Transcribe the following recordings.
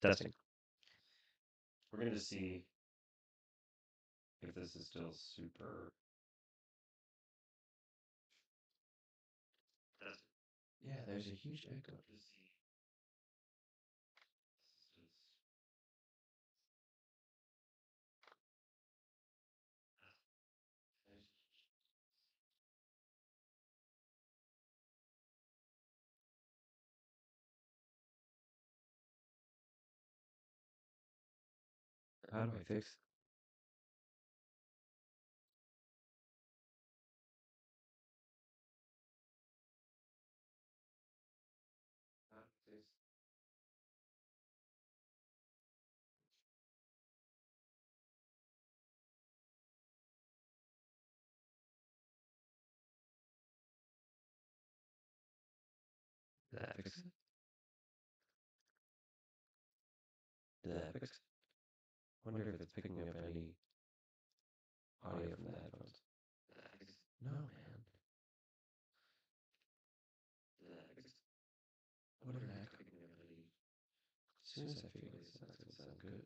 Testing. We're going to see if this is still super. Testing. Yeah, there's a huge echo. Just see. How do I fix? How do I fix? Did that fix it? Did that fix it? Wonder if it's picking up any audio from the headphones. Did that fix it? No, man. Did that fix it? What if that picking up any? As soon as I figure this out, it's gonna sound good.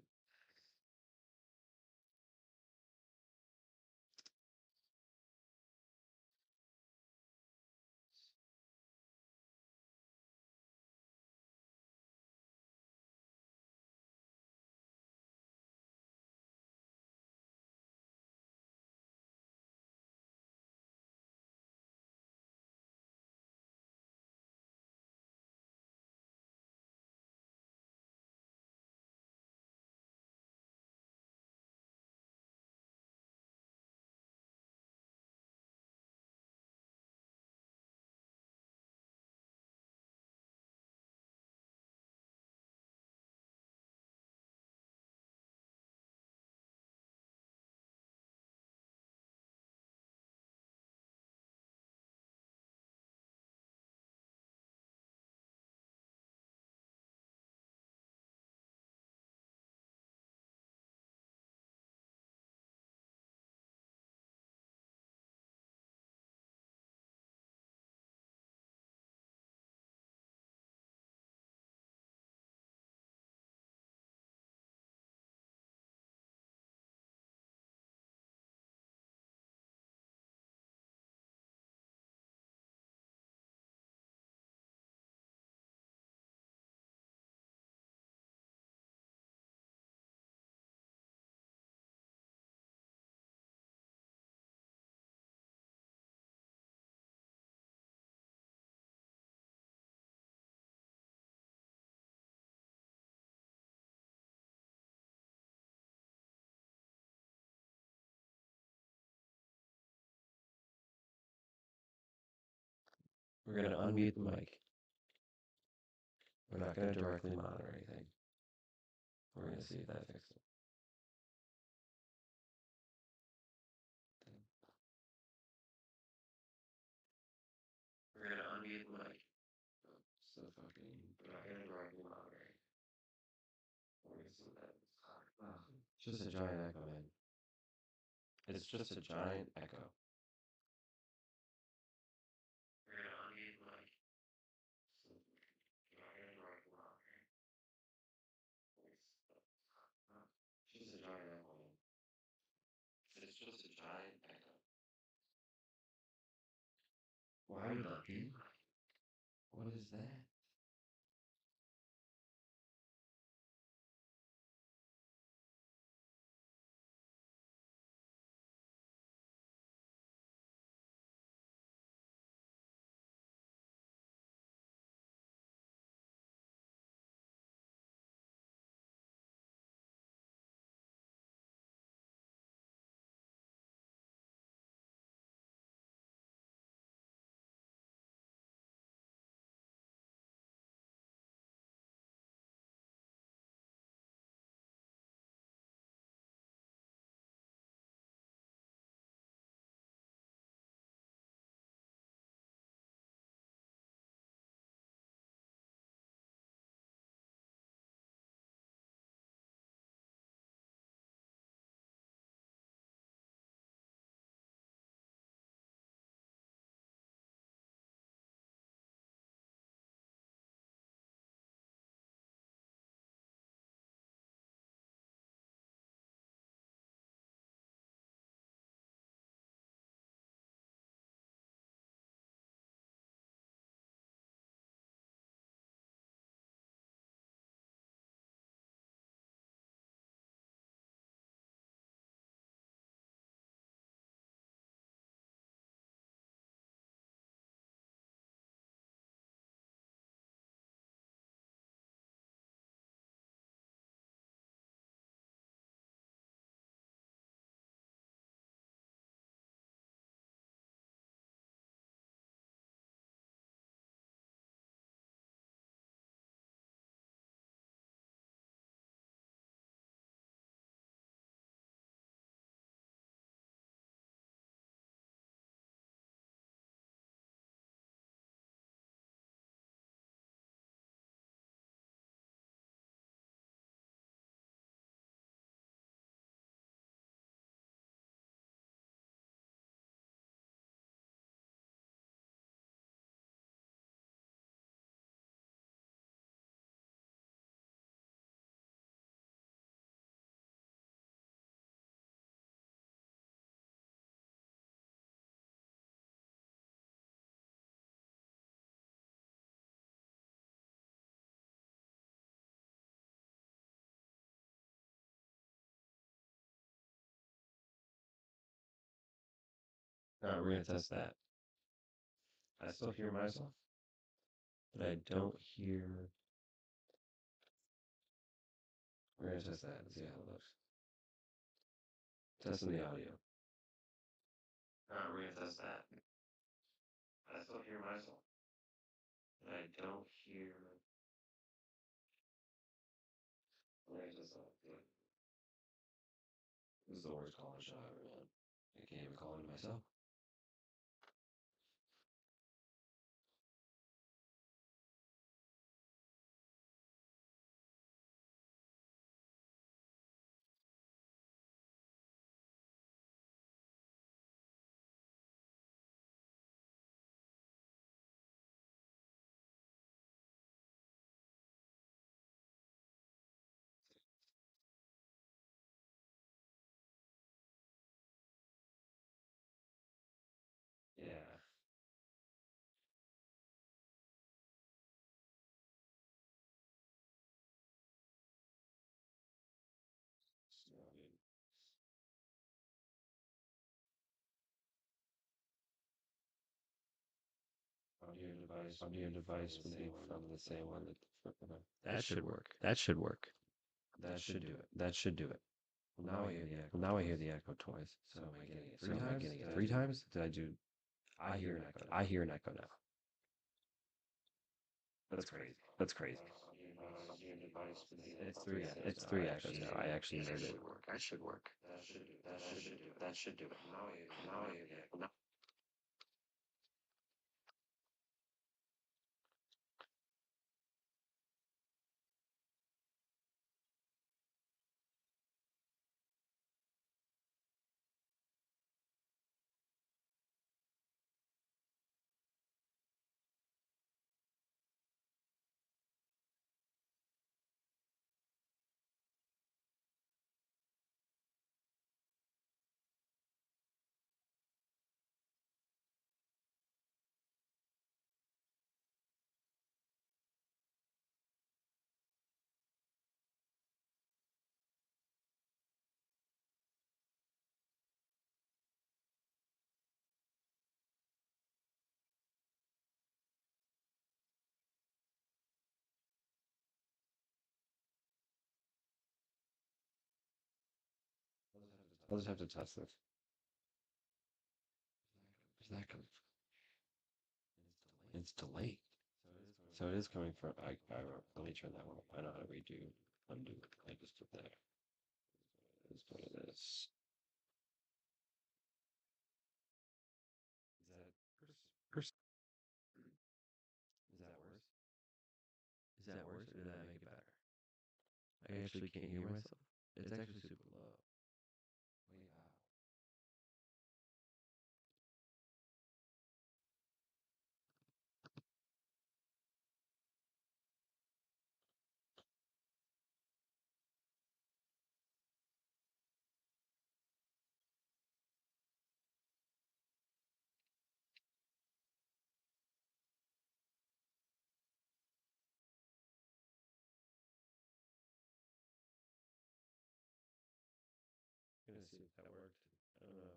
We're gonna unmute the mic. We're not gonna directly monitor anything. We're gonna see if that fixes it. We're gonna unmute the mic. So fucking. We're not gonna directly monitor anything. We're gonna see if that. It's just a giant echo, man. It's just a giant echo. We're gonna unmute the mic. So we're not gonna directly monitor anything. It's just a giant echo, man. It's just a giant echo. Why would that be? What is that? We're gonna test that. I still hear myself, but I don't hear. We're gonna test that and see how it looks. Testing the audio. We're gonna test that. I still hear myself, but I don't hear. We're gonna test that. Yeah. This is the worst calling shot I've ever done. I can't even call into myself. Yeah. So, dude. Audio device from the same one that should work. That should work. That should do it. That should do it. Well, now I hear the echo. Now I hear the echo twice. So am I getting it? So am I getting it 3 times? Did I do? I hear an echo. I hear an echo now. That's crazy. That's crazy. It's three. It's three echoes now. I actually heard it. That should work. That should do. That should do. That should do it. Now I hear the echo. Now. I'll just have to test this. Where's that coming from? It's delayed. So it is coming from. Let me turn that one up. I know how to redo, undo. I just did that. Let's go to this. Is that worse? Is that worse? Is that worse, or did that make it better? I actually can't hear myself. It's actually super low. Wait, wow. I'm gonna see if that worked. I don't know. Yeah.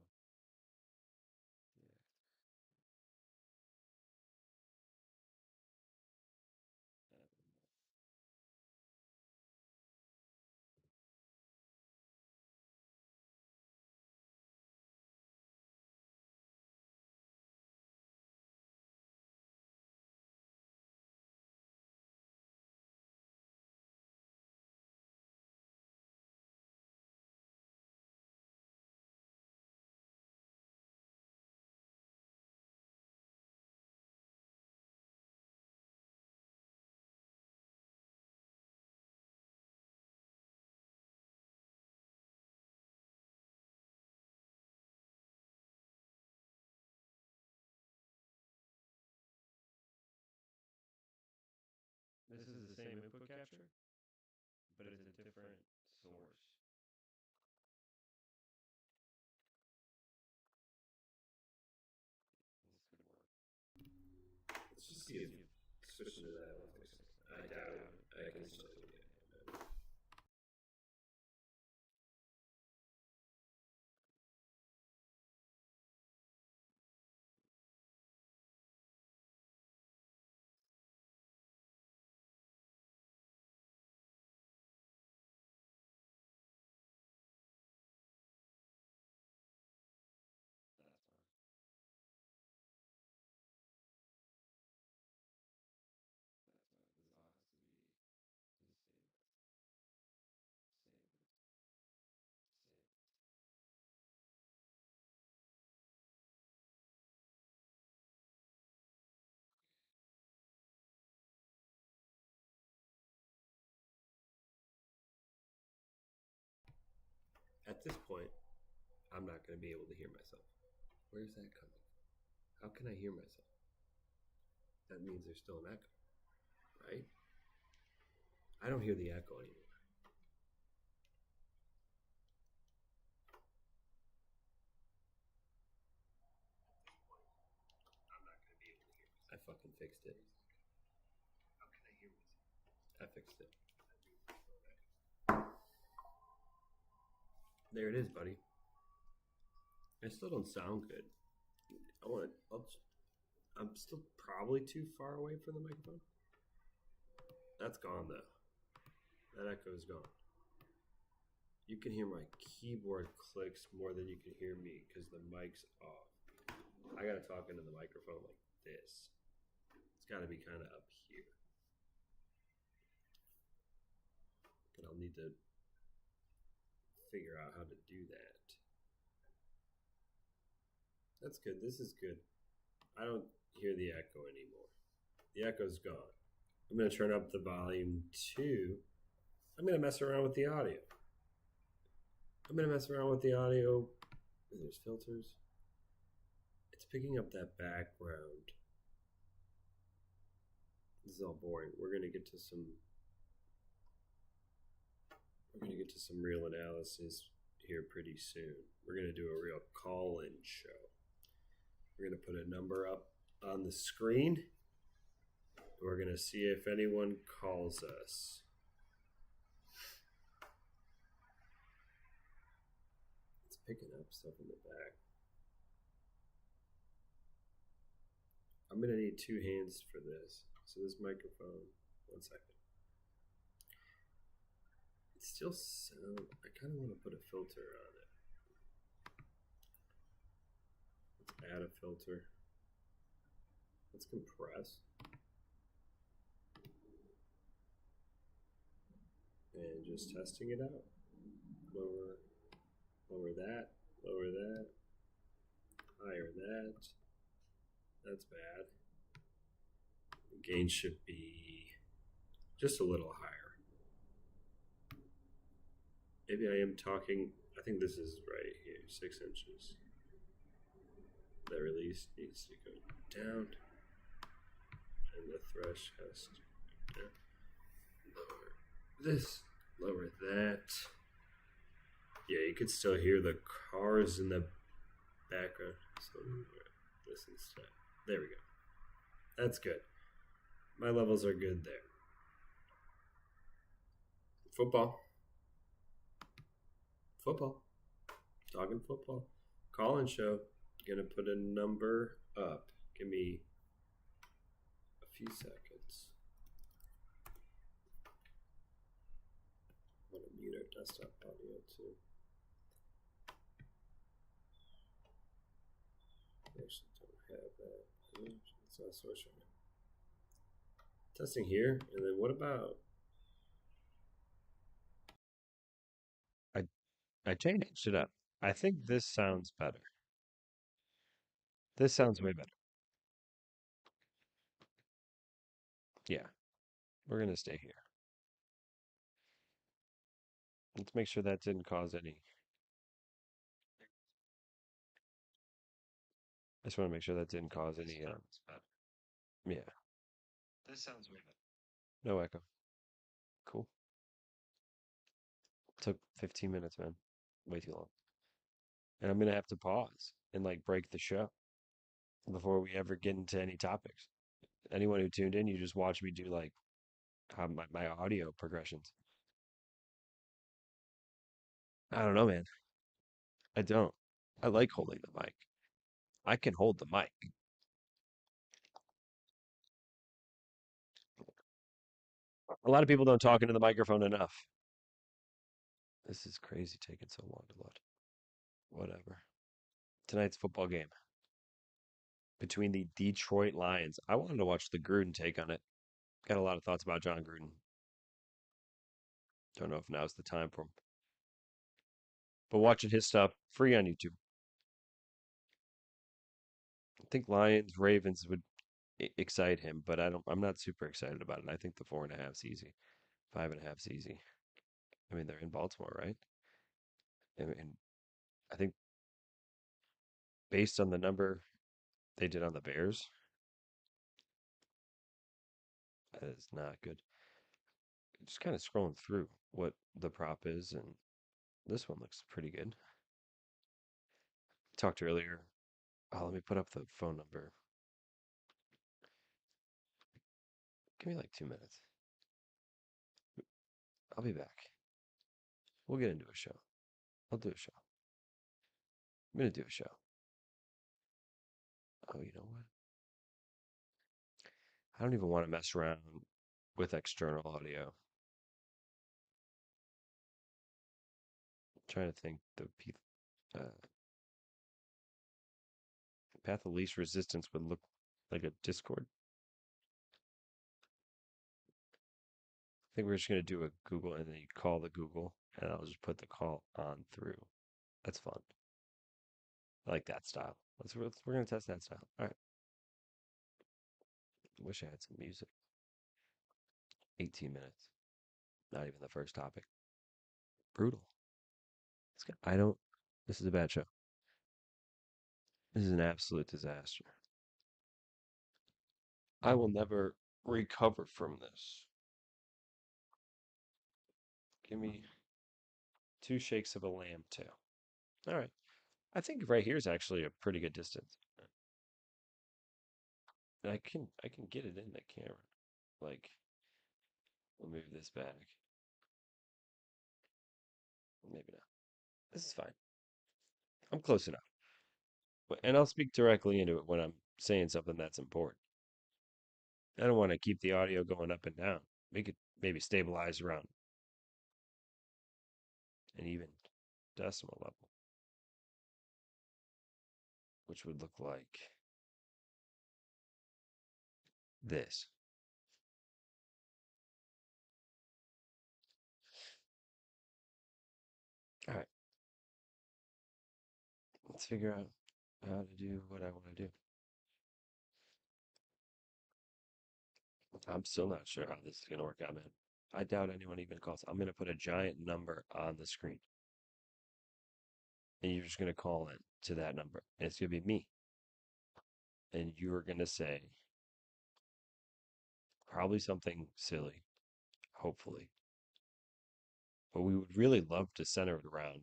This is the same input capture, but it's a different source. This could work. Let's just see if switching to that will fix it. I doubt it. I can still do it. At this point, I'm not going to be able to hear myself. Where's that coming? How can I hear myself? That means there's still an echo, right? I don't hear the echo anymore. I fucking fixed it. How can I hear myself? I fixed it. There it is, buddy. I still don't sound good. I want to. I'm still probably too far away from the microphone. That's gone though. That echo's gone. You can hear my keyboard clicks more than you can hear me because the mic's off. I gotta talk into the microphone like this. It's gotta be kind of up here. But I'll need to figure out how to do that. That's good. This is good. I don't hear the echo anymore. The echo's gone. I'm going to turn up the volume too. I'm going to mess around with the audio. There's filters. It's picking up that background. This is all boring. We're going to get to some real analysis here pretty soon. We're going to do a real call-in show. We're going to put a number up on the screen. We're going to see if anyone calls us. It's picking up stuff in the back. I'm going to need two hands for this. So this microphone, 1 second. It still sounds, I kind of want to put a filter on it. Let's add a filter. Let's compress. And just testing it out. Lower that, higher that. That's bad. The gain should be just a little higher. Maybe I am talking, I think this is right here, 6 inches. The release needs to go down. And the thresh has to go down. Lower this, lower that. Yeah, you could still hear the cars in the background. So this instead. There we go. That's good. My levels are good there. Football. Talking football. Call-in show. Gonna put a number up. Give me a few seconds. I'm gonna mute our desktop audio too. I actually don't have that. It's not social now. Testing here, and then what about? I changed it up. I think this sounds better. This sounds way better. Yeah, we're gonna stay here. Let's make sure that didn't cause any. I just want to make sure that didn't cause any. Yeah. This sounds way better. No echo. Cool. Took 15 minutes, man. Way too long. And I'm gonna have to pause and like break the show before we ever get into any topics. Anyone who tuned in, you just watch me do like how my audio progressions. I don't know, man. I don't. I like holding the mic. I can hold the mic. A lot of people don't talk into the microphone enough. This is crazy taking so long to load. Whatever. Tonight's football game between the Detroit Lions. I wanted to watch the Gruden take on it. Got a lot of thoughts about John Gruden. Don't know if now's the time for him. But watching his stuff free on YouTube. I think Lions, Ravens would excite him, but I'm not super excited about it. I think the 4.5's easy. 5.5's easy. I mean, they're in Baltimore, right? And I think based on the number they did on the Bears, that is not good. Just kind of scrolling through what the prop is, and this one looks pretty good. Talked earlier. Oh, let me put up the phone number. Give me like 2 minutes. I'll be back. We'll get into a show. I'll do a show. I'm gonna do a show. Oh, you know what? I don't even want to mess around with external audio. I'm trying to think uh, path of least resistance would look like a Discord. I think we're just gonna do a Google and then you call the Google and I'll just put the call on through. That's fun. I like that style. We're gonna test that style. All right. Wish I had some music. 18 minutes. Not even the first topic. Brutal. I don't. This is a bad show. This is an absolute disaster. I will never recover from this. Give me 2 shakes of a lamb tail. All right. I think right here is actually a pretty good distance. And I can get it in the camera. Like, we'll move this back. Maybe not. This is fine. I'm close enough. And I'll speak directly into it when I'm saying something that's important. I don't want to keep the audio going up and down. We could maybe stabilize around an even decimal level, which would look like this. All right, let's figure out how to do what I want to do. I'm still not sure how this is going to work out, man. I doubt anyone even calls. I'm going to put a giant number on the screen, and you're just going to call in to that number. And it's going to be me. And you're going to say probably something silly, hopefully. But we would really love to center it around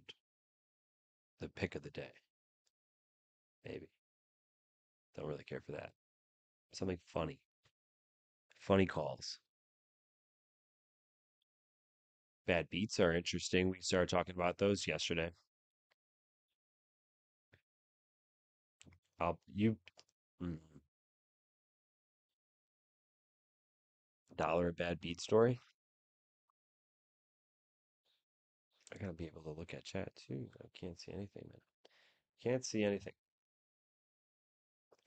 the pick of the day. Maybe. Don't really care for that. Something funny. Funny calls. Bad beats are interesting. We started talking about those yesterday. I'll you mm, dollar a bad beat story. I gotta be able to look at chat too. I can't see anything, man. Can't see anything.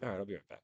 All right, I'll be right back.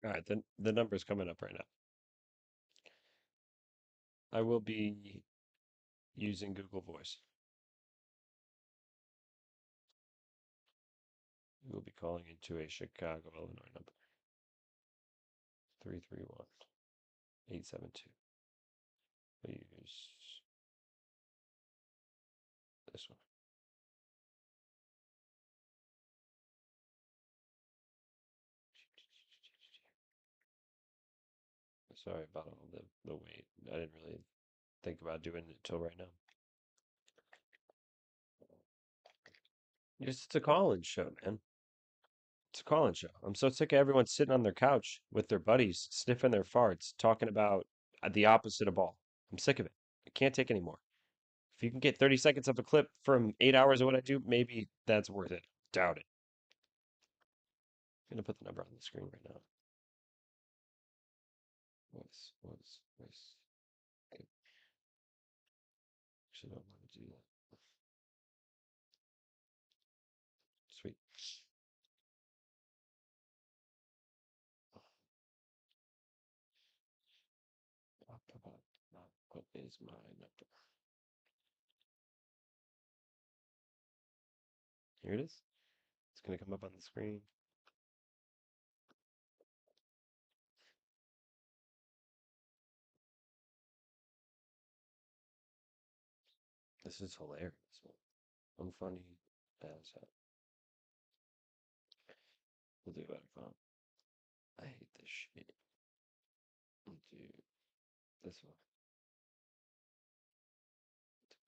All right, the number's coming up right now. I will be using Google Voice. We will be calling into a Chicago, Illinois number. 331-872. We'll use this one. Sorry about all the wait. I didn't really think about doing it until right now. It's a call-in show, man. It's a call-in show. I'm so sick of everyone sitting on their couch with their buddies, sniffing their farts, talking about the opposite of ball. I'm sick of it. I can't take any more. If you can get 30 seconds of a clip from 8 hours of what I do, maybe that's worth it. Doubt it. I'm gonna put the number on the screen right now. Voice. Okay. Actually, don't want to do that. Sweet. What is my number? Here it is. It's gonna come up on the screen. This is hilarious. I'm funny as hell. We'll do better fun. I hate this shit. We'll do this one.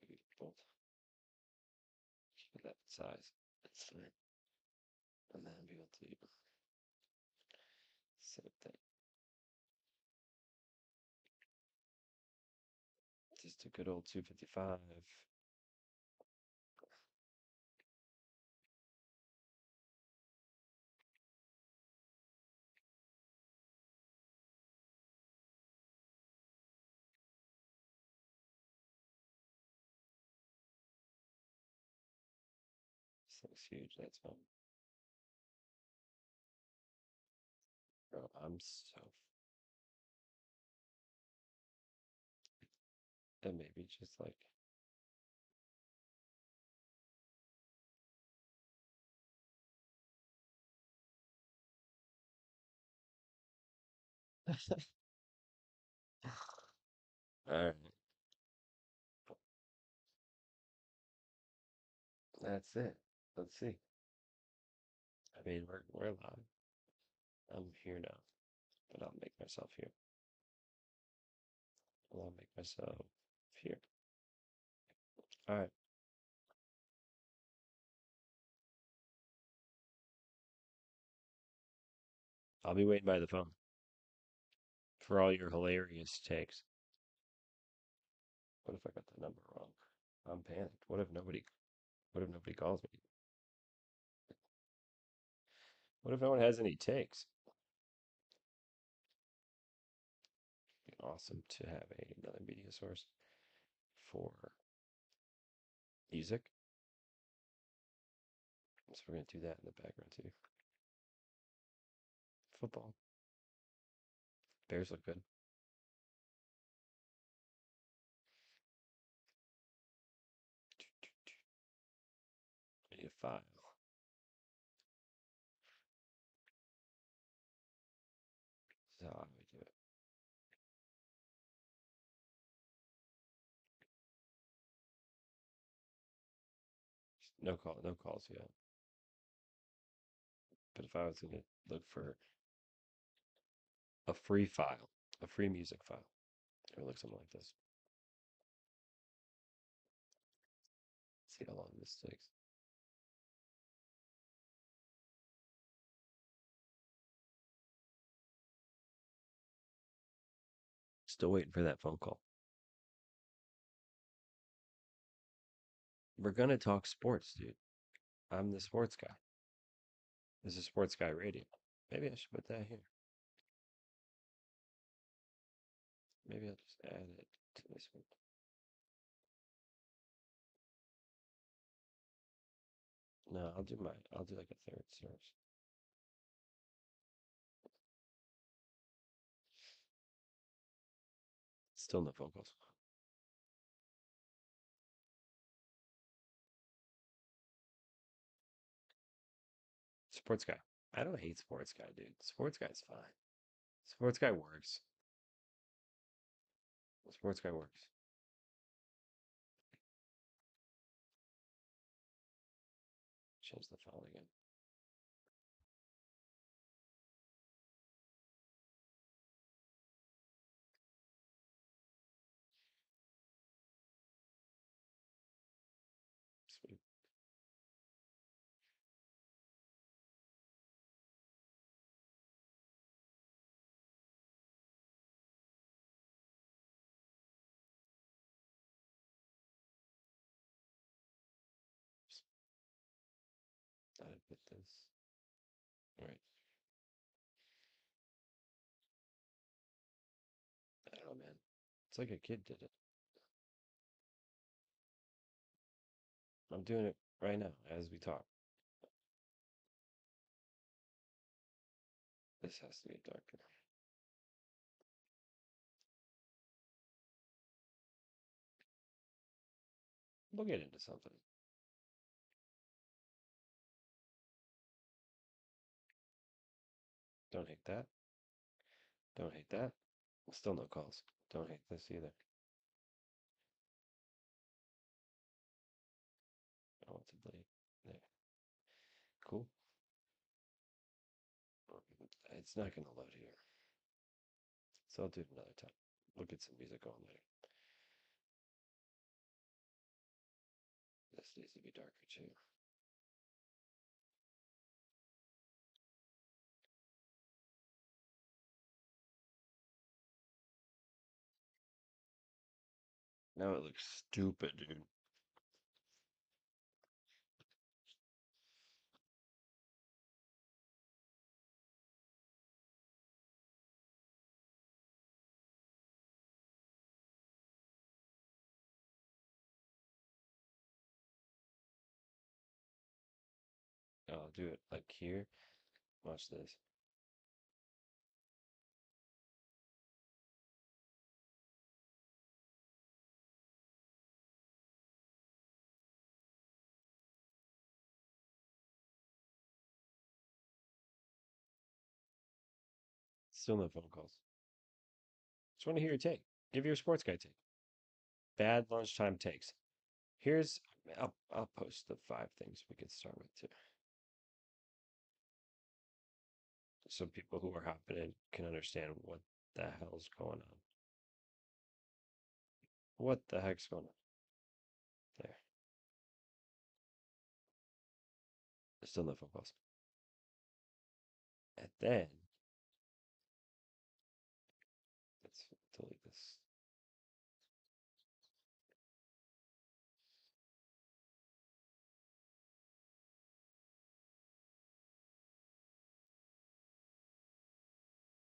Delete both. Keep it that size. It's fine. And then be able to save that. Just a good old 255. This looks huge. That's fine. Bro, I'm so. And maybe just like. All right. That's it. Let's see. I mean, we're live. I'm here now, but I'll make myself here. I'll make myself here. All right. I'll be waiting by the phone for all your hilarious takes. What if I got the number wrong? I'm panicked. What if nobody calls me? What if no one has any takes? It'd be awesome to have another media source for music. So we're gonna do that in the background too. Football. Bears look good. I need a file. This is how I would do it. No calls yet. But if I was gonna look for a free file, a free music file, it would look something like this. See how long this takes. Still waiting for that phone call. We're gonna talk sports, dude. I'm the sports guy. This is Sports Guy Radio. Maybe I should put that here. Maybe I'll just add it to this one. No, I'll do like a third source. Still no phone calls. Sports guy. I don't hate sports guy, dude. Sports guy's fine. Sports guy works. Sports guy works. Change the font again. Sweet. Gotta put this. All right. I don't know, man. It's like a kid did it. I'm doing it right now as we talk. This has to be darker. We'll get into something. Don't hate that. Don't hate that. Still no calls. Don't hate this either. I want to delete. There. Cool. It's not going to load here. So I'll do it another time. We'll get some music on later. This needs to be darker too. Now it looks stupid, dude. I'll do it like here. Watch this. Still no phone calls. Just want to hear your take. Give your sports guy take. Bad lunchtime takes. Here's I'll post the 5 things we could start with too. So people who are hopping in can understand what the hell's going on. What the heck's going on? There. Still no phone calls. And then let's delete this.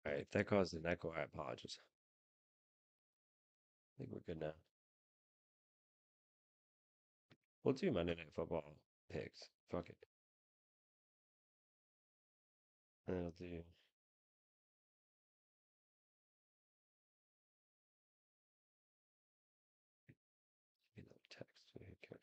All right, if that caused an echo, I apologize. I think we're good now. We'll do Monday Night Football picks. Fuck it. And I'll do another text. Who cares?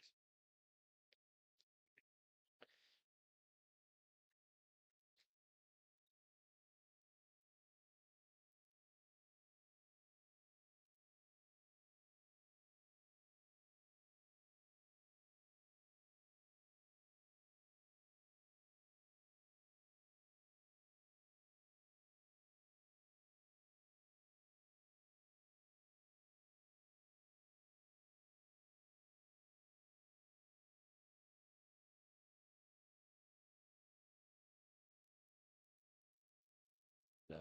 No.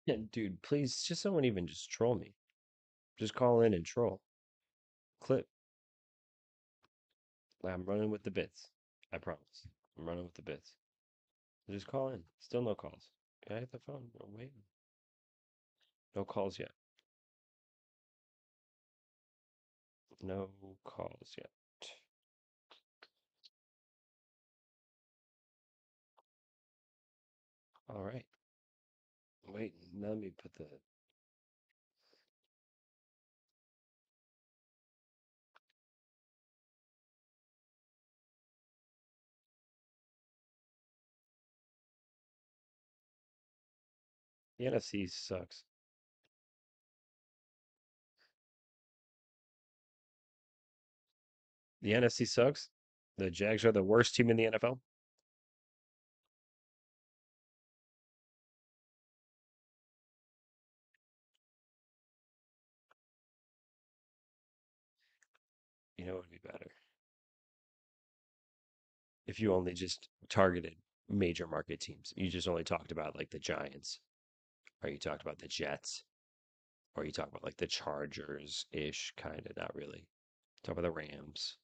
Dude, please, just someone even just troll me. Just call in and troll. Clip. I'm running with the bits. I promise. I'm running with the bits. Just call in. Still no calls. Can I hit the phone? I'm waiting. No calls yet. No calls yet. All right. Wait, let me put the NFC sucks. The NFC sucks. The Jags are the worst team in the NFL. You know, it would be better if you only just targeted major market teams. You just only talked about like the Giants, or you talked about the Jets, or you talk about like the Chargers ish, kind of, not really. Talk about the Rams.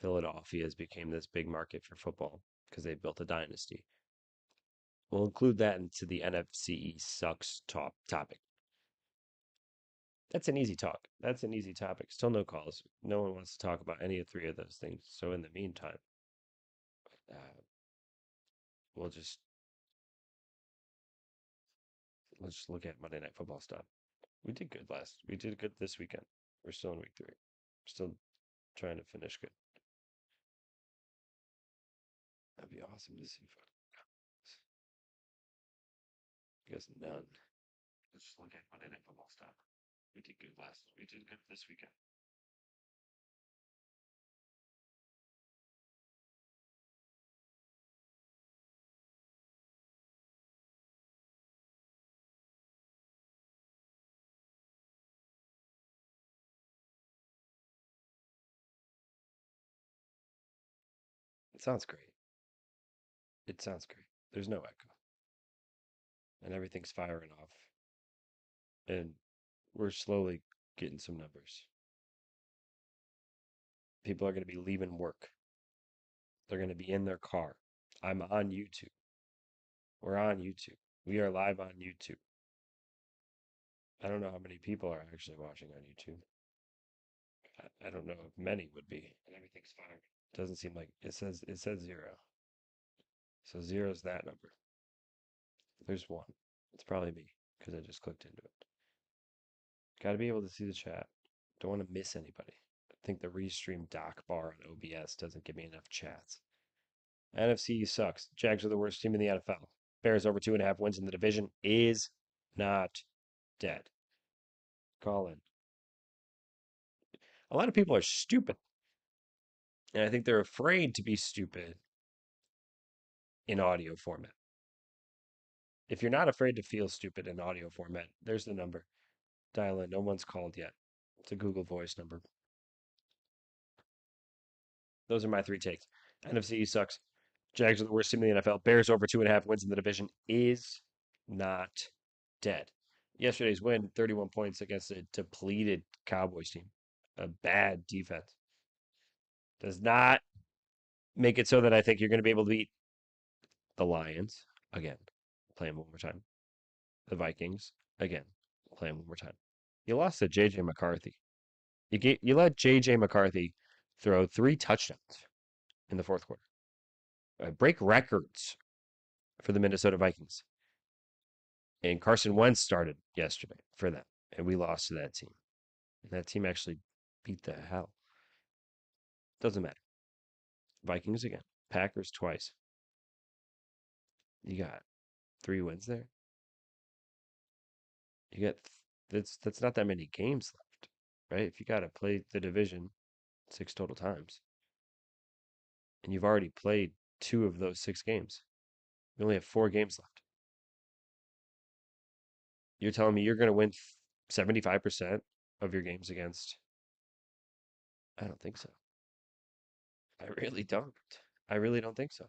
Philadelphia has became this big market for football because they built a dynasty. We'll include that into the NFC sucks top topic. That's an easy talk. That's an easy topic. Still no calls. No one wants to talk about any of three of those things. So in the meantime, uh, we'll just let's just look at Monday Night Football stuff. We did good last. We did good this weekend. We're still in week 3. Still trying to finish good. That'd be awesome to see. I guess none. Let's just look at Monday Night Football stuff. We did good last. We did good this weekend. It sounds great. It sounds great. There's no echo, and everything's firing off, and we're slowly getting some numbers. People are going to be leaving work. They're going to be in their car. I'm on YouTube. We're on YouTube. We are live on YouTube. I don't know how many people are actually watching on YouTube. I don't know if many would be. And everything's fine. Doesn't seem like it says 0. So 0 is that number. There's 1. It's probably me because I just clicked into it. Got to be able to see the chat. Don't want to miss anybody. I think the restream dock bar on OBS doesn't give me enough chats. NFC sucks. Jags are the worst team in the NFL. Bears over 2.5 wins in the division is not dead. Colin. A lot of people are stupid. And I think they're afraid to be stupid in audio format. If you're not afraid to feel stupid in audio format, there's the number. Dial in. No one's called yet. It's a Google Voice number. Those are my 3 takes. NFC sucks. Jags are the worst team in the NFL. Bears over 2.5 wins in the division is not dead. Yesterday's win, 31 points against a depleted Cowboys team. A bad defense. Does not make it so that I think you're going to be able to beat the Lions again. Play them one more time. The Vikings again. Play them one more time. You lost to J.J. McCarthy. You let J.J. McCarthy throw 3 touchdowns in the fourth quarter. Break records for the Minnesota Vikings. And Carson Wentz started yesterday for them, and we lost to that team. And that team actually beat the hell. Doesn't matter. Vikings again. Packers twice. You got 3 wins there. You got that's not that many games left, right? If you got to play the division 6 total times, and you've already played 2 of those 6 games, you only have 4 games left. You're telling me you're going to win 75% of your games against? I don't think so. I really don't. I really don't think so.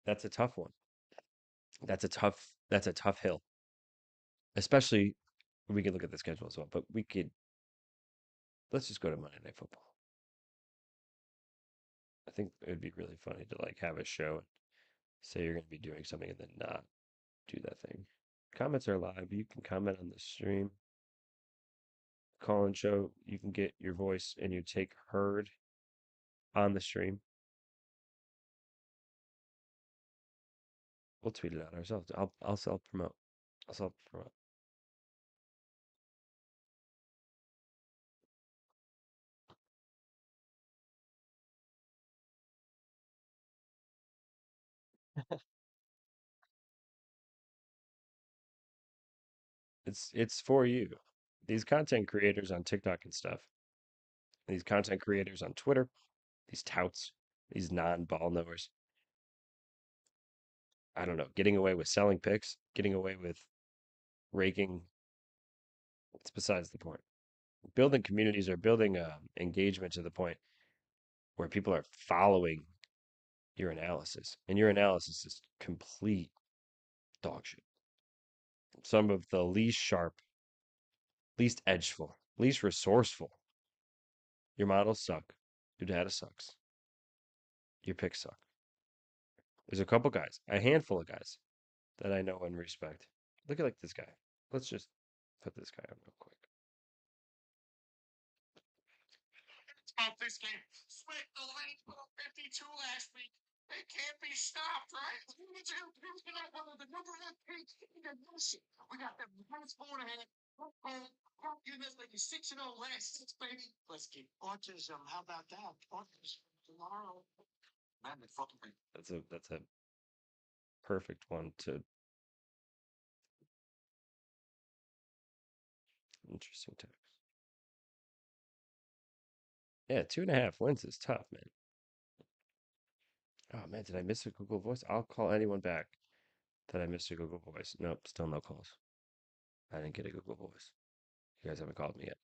That's a tough one. That's a tough hill. Especially we could look at the schedule as well, but we could let's just go to Monday Night Football. I think it would be really funny to like have a show and say you're going to be doing something and then not do that thing. Comments are live. You can comment on the stream. Call and show. You can get your voice and your take heard on the stream. We'll tweet it out ourselves. I'll self promote. I'll self promote. It's for you. These content creators on TikTok and stuff. These content creators on Twitter. These touts. These non-ball knowers. I don't know. Getting away with selling picks. Getting away with raking. It's besides the point. Building communities or building engagement to the point where people are following your analysis, and your analysis is complete dog shit. Some of the least sharp, least edgeful, least resourceful. Your models suck. Your data sucks. Your picks suck. There's a couple guys, a handful of guys that I know and respect. Look at like this guy. Let's just put this guy on real quick. About this game. Swift, the Lions put up 52 last week. They can't be stopped, right? We're not one of the number one picks in the nation. We got them minus 4.5. Goodness, like you 6-0 last six, baby. Let's get autism. How about that? Autism tomorrow. Man, they fucking bring. That's a perfect one to interesting text. Yeah, 2.5 wins is tough, man. Oh man, did I miss a Google Voice? I'll call anyone back that I missed a Google Voice. Nope, still no calls. I didn't get a Google Voice. You guys haven't called me yet.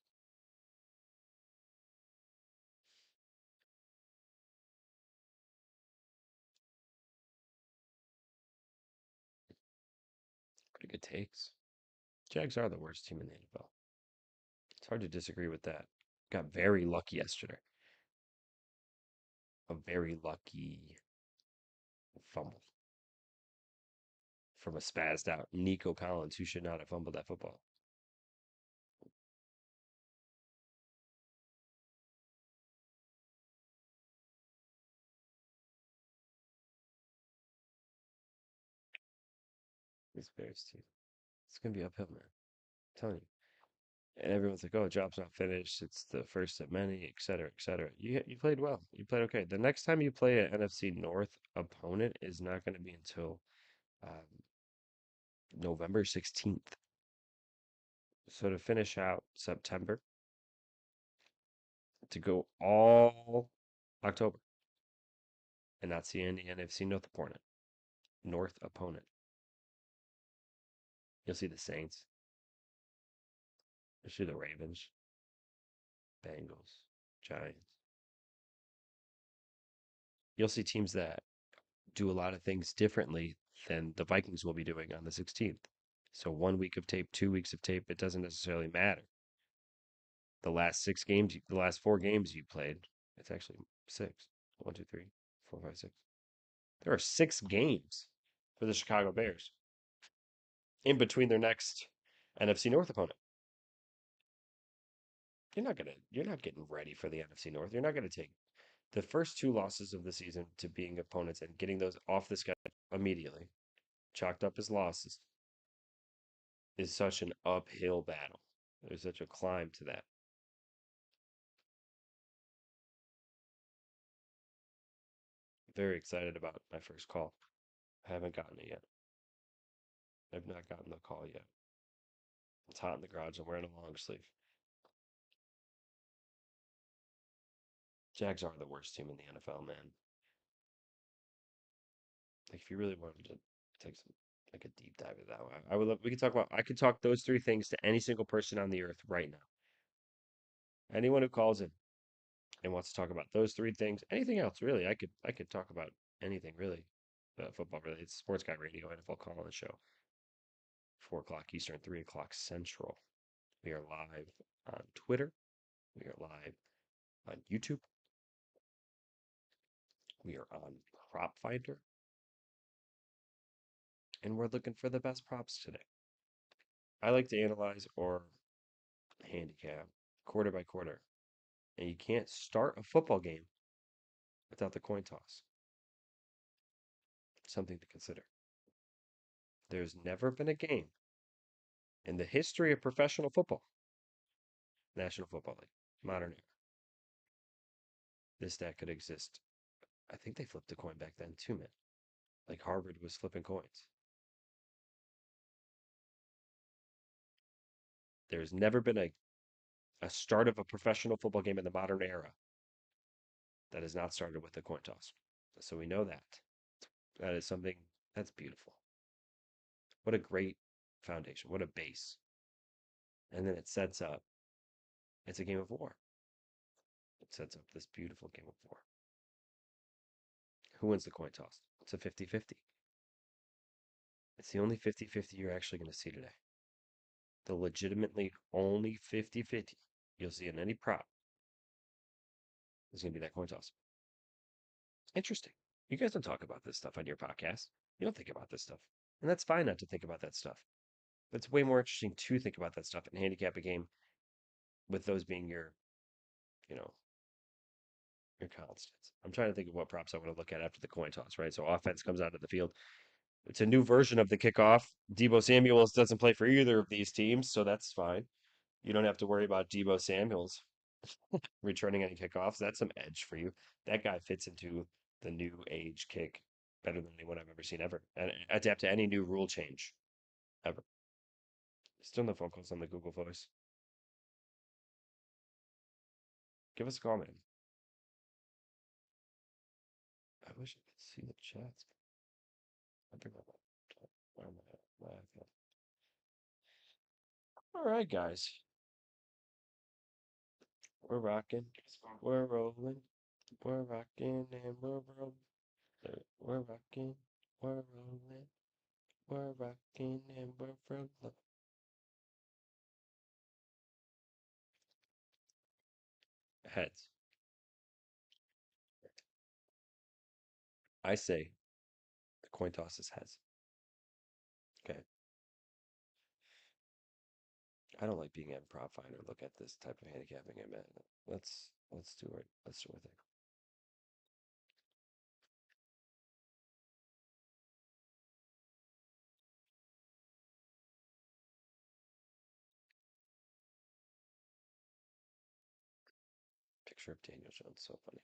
Pretty good takes. Jags are the worst team in the NFL. It's hard to disagree with that. Got very lucky yesterday. A very lucky fumble from a spazzed out Nico Collins, who should not have fumbled that football. This Bears team. It's gonna be uphill, man. I'm telling you. And everyone's like, "Oh, job's not finished. It's the first of many, et cetera, et cetera." You played well. You played okay. The next time you play an NFC North opponent is not going to be until um, November 16th. So to finish out September, to go all October and not see any NFC North opponent. You'll see the Saints. You'll see the Ravens, Bengals, Giants. You'll see teams that do a lot of things differently than the Vikings will be doing on the 16th. So 1 week of tape, 2 weeks of tape, it doesn't necessarily matter. The last 6 games, the last 4 games you played, it's actually six. 1, 2, 3, 4, 5, 6. There are 6 games for the Chicago Bears in between their next NFC North opponent. You're not getting ready for the NFC North. You're not gonna take the first 2 losses of the season to being opponents and getting those off the schedule immediately, chalked up as losses, is such an uphill battle. There's such a climb to that. Very excited about my first call. I haven't gotten it yet. I've not gotten the call yet. It's hot in the garage. I'm wearing a long sleeve. Jags are the worst team in the NFL, man. Like if you really wanted to take some like a deep dive of that one, I would love we could talk about I could talk those 3 things to any single person on the earth right now. Anyone who calls in and wants to talk about those 3 things, anything else really, I could talk about anything really. Football related, sports guy radio, NFL call on the show. 4 o'clock Eastern, 3 o'clock Central. We are live on Twitter. We are live on YouTube. We are on Prop Finder. And we're looking for the best props today. I like to analyze or handicap quarter by quarter. And you can't start a football game without the coin toss. Something to consider. There's never been a game in the history of professional football, National Football League, modern era, this stat could exist. I think they flipped a coin back then too, man. Like Harvard was flipping coins. There's never been a start of a professional football game in the modern era that has not started with a coin toss. So we know that. That is something that's beautiful. What a great foundation. What a base. And then it sets up, it's a game of war. It sets up this beautiful game of war. Who wins the coin toss? It's a 50-50. It's the only 50-50 you're actually going to see today. The legitimately only 50-50 you'll see in any prop is going to be that coin toss. Interesting. You guys don't talk about this stuff on your podcast. You don't think about this stuff. And that's fine not to think about that stuff. But it's way more interesting to think about that stuff and handicap a game with those being your, you know, your constants. I'm trying to think of what props I want to look at after the coin toss, right? So offense comes out of the field. It's a new version of the kickoff. Debo Samuels doesn't play for either of these teams, so that's fine. You don't have to worry about Debo Samuels returning any kickoffs. That's some edge for you. That guy fits into the new age kick better than anyone I've ever seen ever. And adapt to any new rule change ever. Still no phone calls on the Google Voice. Give us a call, man. I wish I could see the chats. I think where am I at? All right, guys. We're rocking. We're rolling. We're rocking and we're rolling. We're rocking. We're rolling. We're rocking and we're rolling. Heads. I say the coin toss is heads. Okay. I don't like being at prop finder. Look at this type of handicapping I'm at. Let's do it. Let's do our thing. Picture of Daniel Jones, so funny.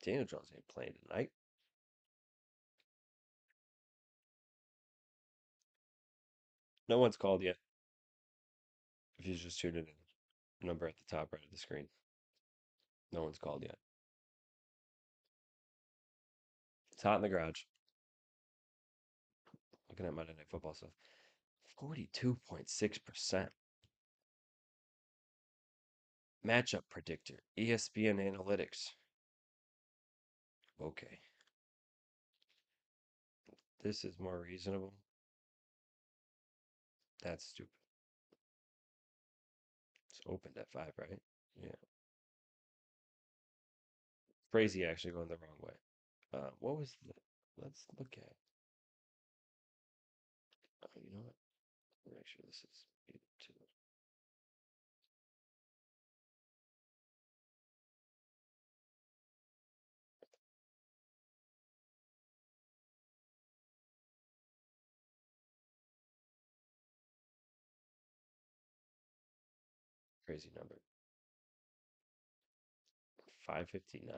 Daniel Jones ain't playing tonight. No one's called yet. If you just tuned in, number at the top right of the screen. No one's called yet. It's hot in the garage. Looking at Monday Night Football stuff. 42.6%. Matchup predictor. ESPN Analytics. Okay. This is more reasonable. That's stupid. It's opened at 5, right? Yeah. Crazy actually going the wrong way. What was the... Let's look at... Oh, you know what? Make sure this is too. Crazy number. 559.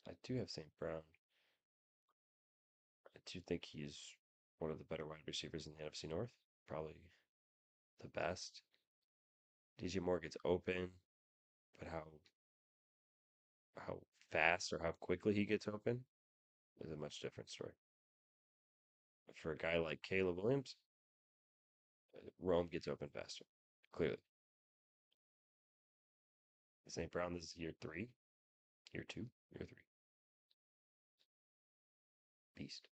I do have St. Brown. I do think he's one of the better wide receivers in the NFC North. Probably the best. DJ Moore gets open, but how fast or how quickly he gets open is a much different story. But for a guy like Caleb Williams, Rome gets open faster, clearly. St. Brown, this is year 3, year 2, year 3. beast.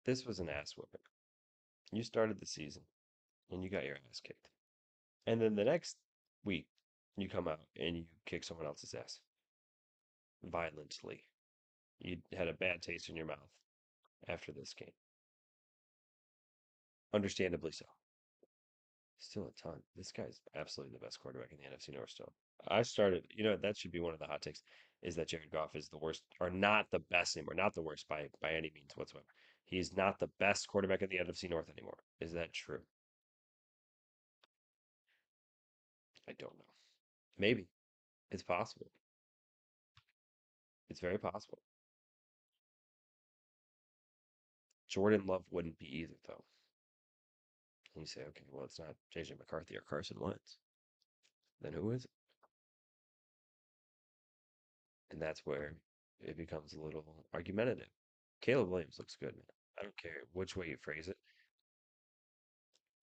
This was an ass whooping. You started the season and you got your ass kicked. And then the next week, you come out and you kick someone else's ass violently. You had a bad taste in your mouth after this game. Understandably so. Still a ton. This guy's absolutely the best quarterback in the NFC North still. I started, that should be one of the hot takes, is that Jared Goff is the worst, or not the best anymore, not the worst by any means whatsoever. He's not the best quarterback in the NFC North anymore. Is that true? I don't know. Maybe. It's possible. It's very possible. Jordan Love wouldn't be either, though. And you say, okay, well, it's not JJ McCarthy or Carson Wentz. Then who is it? And that's where it becomes a little argumentative. Caleb Williams looks good, man. I don't care which way you phrase it.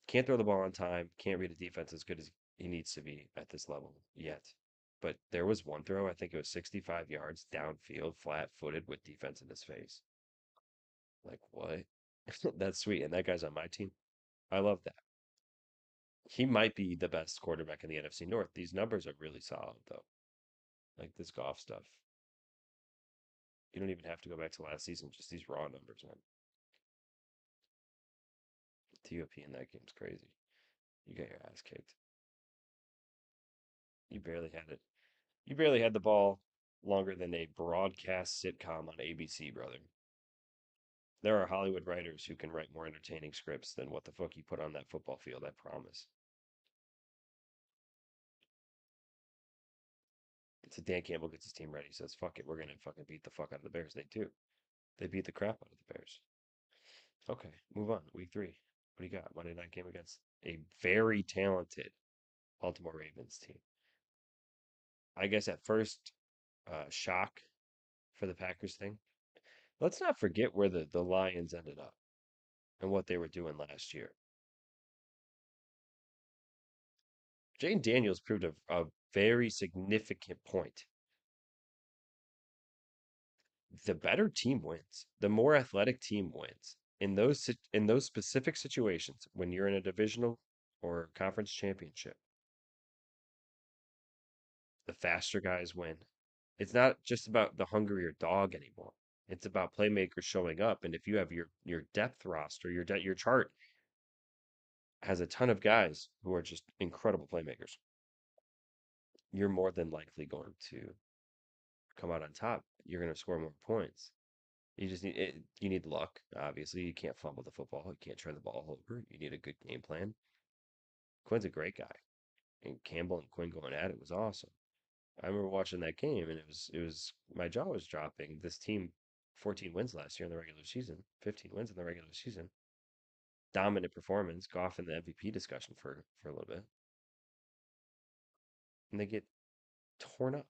Can't throw the ball on time, can't read a defense as good as he needs to be at this level yet. But there was one throw, I think it was 65 yards downfield, flat footed with defense in his face. Like, what? That's sweet. And that guy's on my team. I love that. He might be the best quarterback in the NFC North. These numbers are really solid, though. Like this golf stuff. You don't even have to go back to last season, just these raw numbers, man. TOP in that game's crazy. You got your ass kicked. You barely had it. You barely had the ball longer than a broadcast sitcom on ABC, brother. There are Hollywood writers who can write more entertaining scripts than what the fuck you put on that football field, I promise. So Dan Campbell gets his team ready, says, fuck it, we're gonna fucking beat the fuck out of the Bears. They do. They beat the crap out of the Bears. Okay, move on. Week 3. What do you got? Monday night game against a very talented Baltimore Ravens team. I guess at first, shock for the Packers thing. Let's not forget where the Lions ended up and what they were doing last year. Jane Daniels proved a very significant point. The better team wins. The more athletic team wins. In those specific situations, when you're in a divisional or conference championship, the faster guys win. It's not just about the hungrier dog anymore. It's about playmakers showing up. And if you have your depth roster, your chart has a ton of guys who are just incredible playmakers, you're more than likely going to come out on top. You're going to score more points. You just need it. You need luck. Obviously, you can't fumble the football. You can't turn the ball over. You need a good game plan. Quinn's a great guy, and Campbell and Quinn going at it was awesome. I remember watching that game, and it was my jaw was dropping. This team, 14 wins last year in the regular season, 15 wins in the regular season, dominant performance. Goff in the MVP discussion for a little bit, and they get torn up,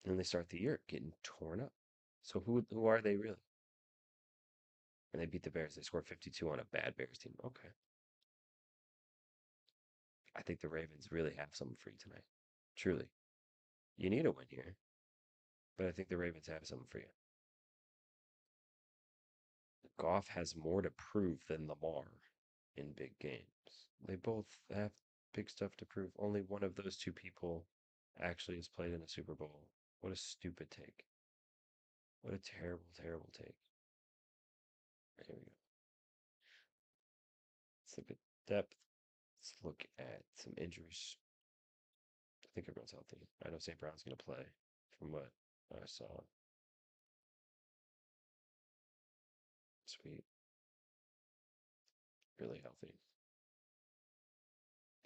and they start the year getting torn up. So who are they really? And they beat the Bears. They scored 52 on a bad Bears team. Okay. I think the Ravens really have something for you tonight. Truly. You need a win here, but I think the Ravens have something for you. Goff has more to prove than Lamar in big games. They both have big stuff to prove. Only one of those two people actually has played in a Super Bowl. What a stupid take. What a terrible, terrible take. Here we go. Let's look at depth. Let's look at some injuries. I think everyone's healthy. I know St. Brown's going to play from what I saw. Sweet. Really healthy.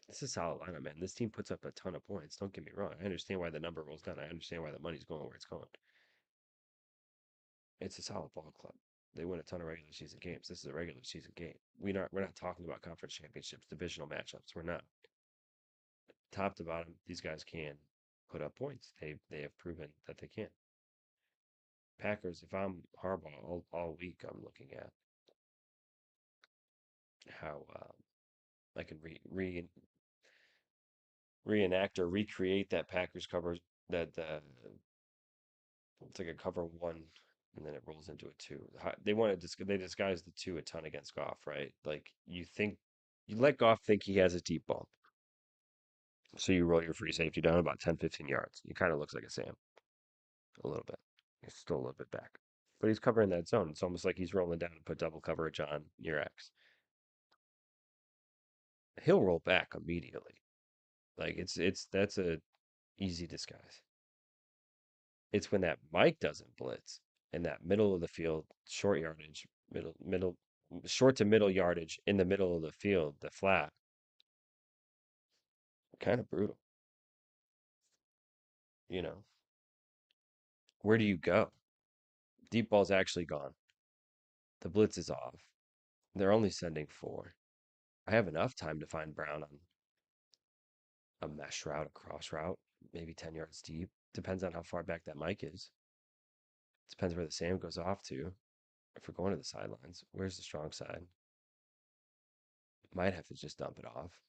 This is a solid lineup, man. This team puts up a ton of points. Don't get me wrong. I understand why the number rolls down. I understand why the money's going where it's going. It's a solid ball club. They win a ton of regular season games. This is a regular season game. We're not talking about conference championships, divisional matchups. We're not. Top to bottom, these guys can put up points. They have proven that they can. Packers, if I'm Harbaugh all week, I'm looking at how I can reenact or recreate that Packers cover that it's like a cover one and then it rolls into a two. They want to they disguise the two a ton against Goff, right? Like you let Goff think he has a deep ball. So you roll your free safety down about 10, 15 yards. He kind of looks like a Sam a little bit. He's still a little bit back. But he's covering that zone. It's almost like he's rolling down and put double coverage on your X. He'll roll back immediately. Like that's a easy disguise. It's when that Mike doesn't blitz in that middle of the field, short yardage, short to middle yardage in the middle of the field, the flat, kind of brutal. You know, where do you go? Deep ball's actually gone. The blitz is off. They're only sending four. I have enough time to find Brown on a mesh route, a cross route, maybe 10 yards deep. Depends on how far back that Mike is. Depends where the Sam goes off to. If we're going to the sidelines, where's the strong side? Might have to just dump it off.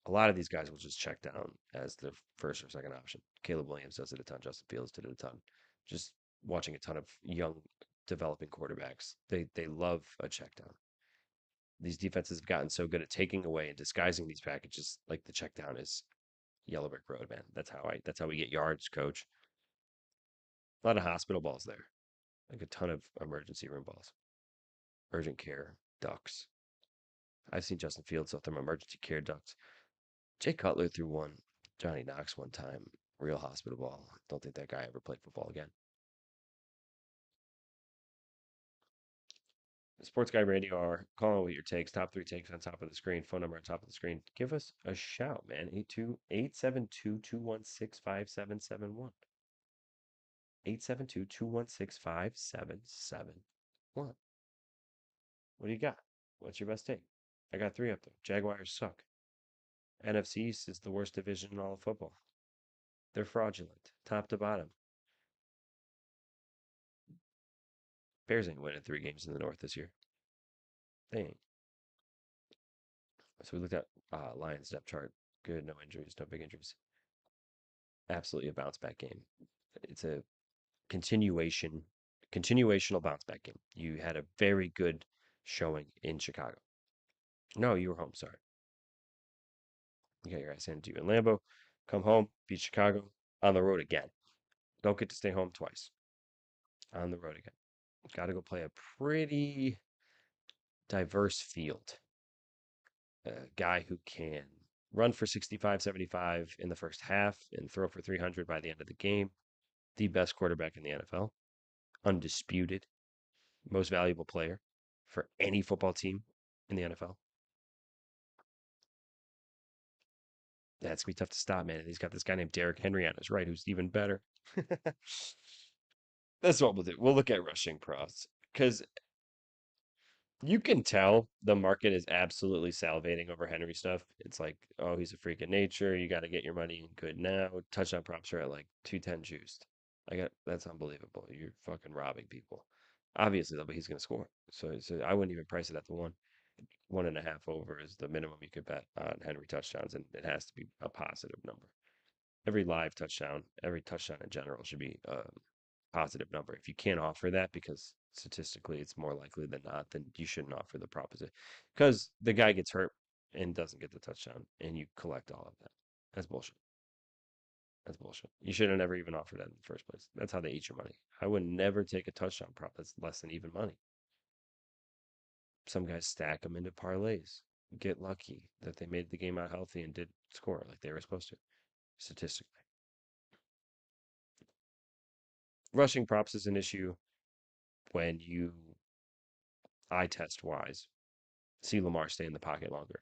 A lot of these guys will just check down as the first or second option. Caleb Williams does it a ton. Justin Fields did it a ton. Just watching a ton of young developing quarterbacks. They love a check down. These defenses have gotten so good at taking away and disguising these packages. Like the check down is yellow brick road, man. That's how we get yards, coach. A lot of hospital balls there. Like a ton of emergency room balls. Urgent care, ducks. I've seen Justin Fields throw them emergency care ducks. Jay Cutler threw one. Johnny Knox one time. Real hospital ball. Don't think that guy ever played football again. Sports Guy Radio Hour. Call in with your takes. Top three takes on top of the screen. Phone number on top of the screen. Give us a shout, man. 872-216-5771. 872-216-5771. What do you got? What's your best take? I got three up there. Jaguars suck. NFC East is the worst division in all of football. They're fraudulent, top to bottom. Bears ain't winning 3 games in the North this year. They ain't. So we looked at Lions depth chart. Good, no injuries, no big injuries. Absolutely a bounce back game. It's a continuational bounce back game. You had a very good showing in Chicago. No, you were home. Sorry. You got your ass handed to you in Lambeau. Come home, beat Chicago on the road again. Don't get to stay home twice. On the road again. Got to go play a pretty diverse field. A guy who can run for 65, 75 in the first half and throw for 300 by the end of the game. The best quarterback in the NFL. Undisputed. Most valuable player for any football team in the NFL. That's going to be tough to stop, man. And he's got this guy named Derrick Henry on his right who's even better. That's what we'll do. We'll look at rushing props because you can tell the market is absolutely salivating over Henry stuff. It's like, oh, he's a freak of nature. You got to get your money in good now. Touchdown props are at like 210 juiced. That's unbelievable. You're fucking robbing people. Obviously, though, but he's gonna score. So I wouldn't even price it at the 1.5 over is the minimum you could bet on Henry touchdowns, and it has to be a positive number. Every live touchdown, every touchdown in general should be a positive number. If you can't offer that because statistically it's more likely than not, then you shouldn't offer the proposition because the guy gets hurt and doesn't get the touchdown, and you collect all of that. That's bullshit. That's bullshit. You should have never even offered that in the first place. That's how they eat your money. I would never take a touchdown prop that's less than even money. Some guys stack them into parlays. Get lucky that they made the game out healthy and did score like they were supposed to, statistically. Rushing props is an issue when you eye test wise see Lamar stay in the pocket longer.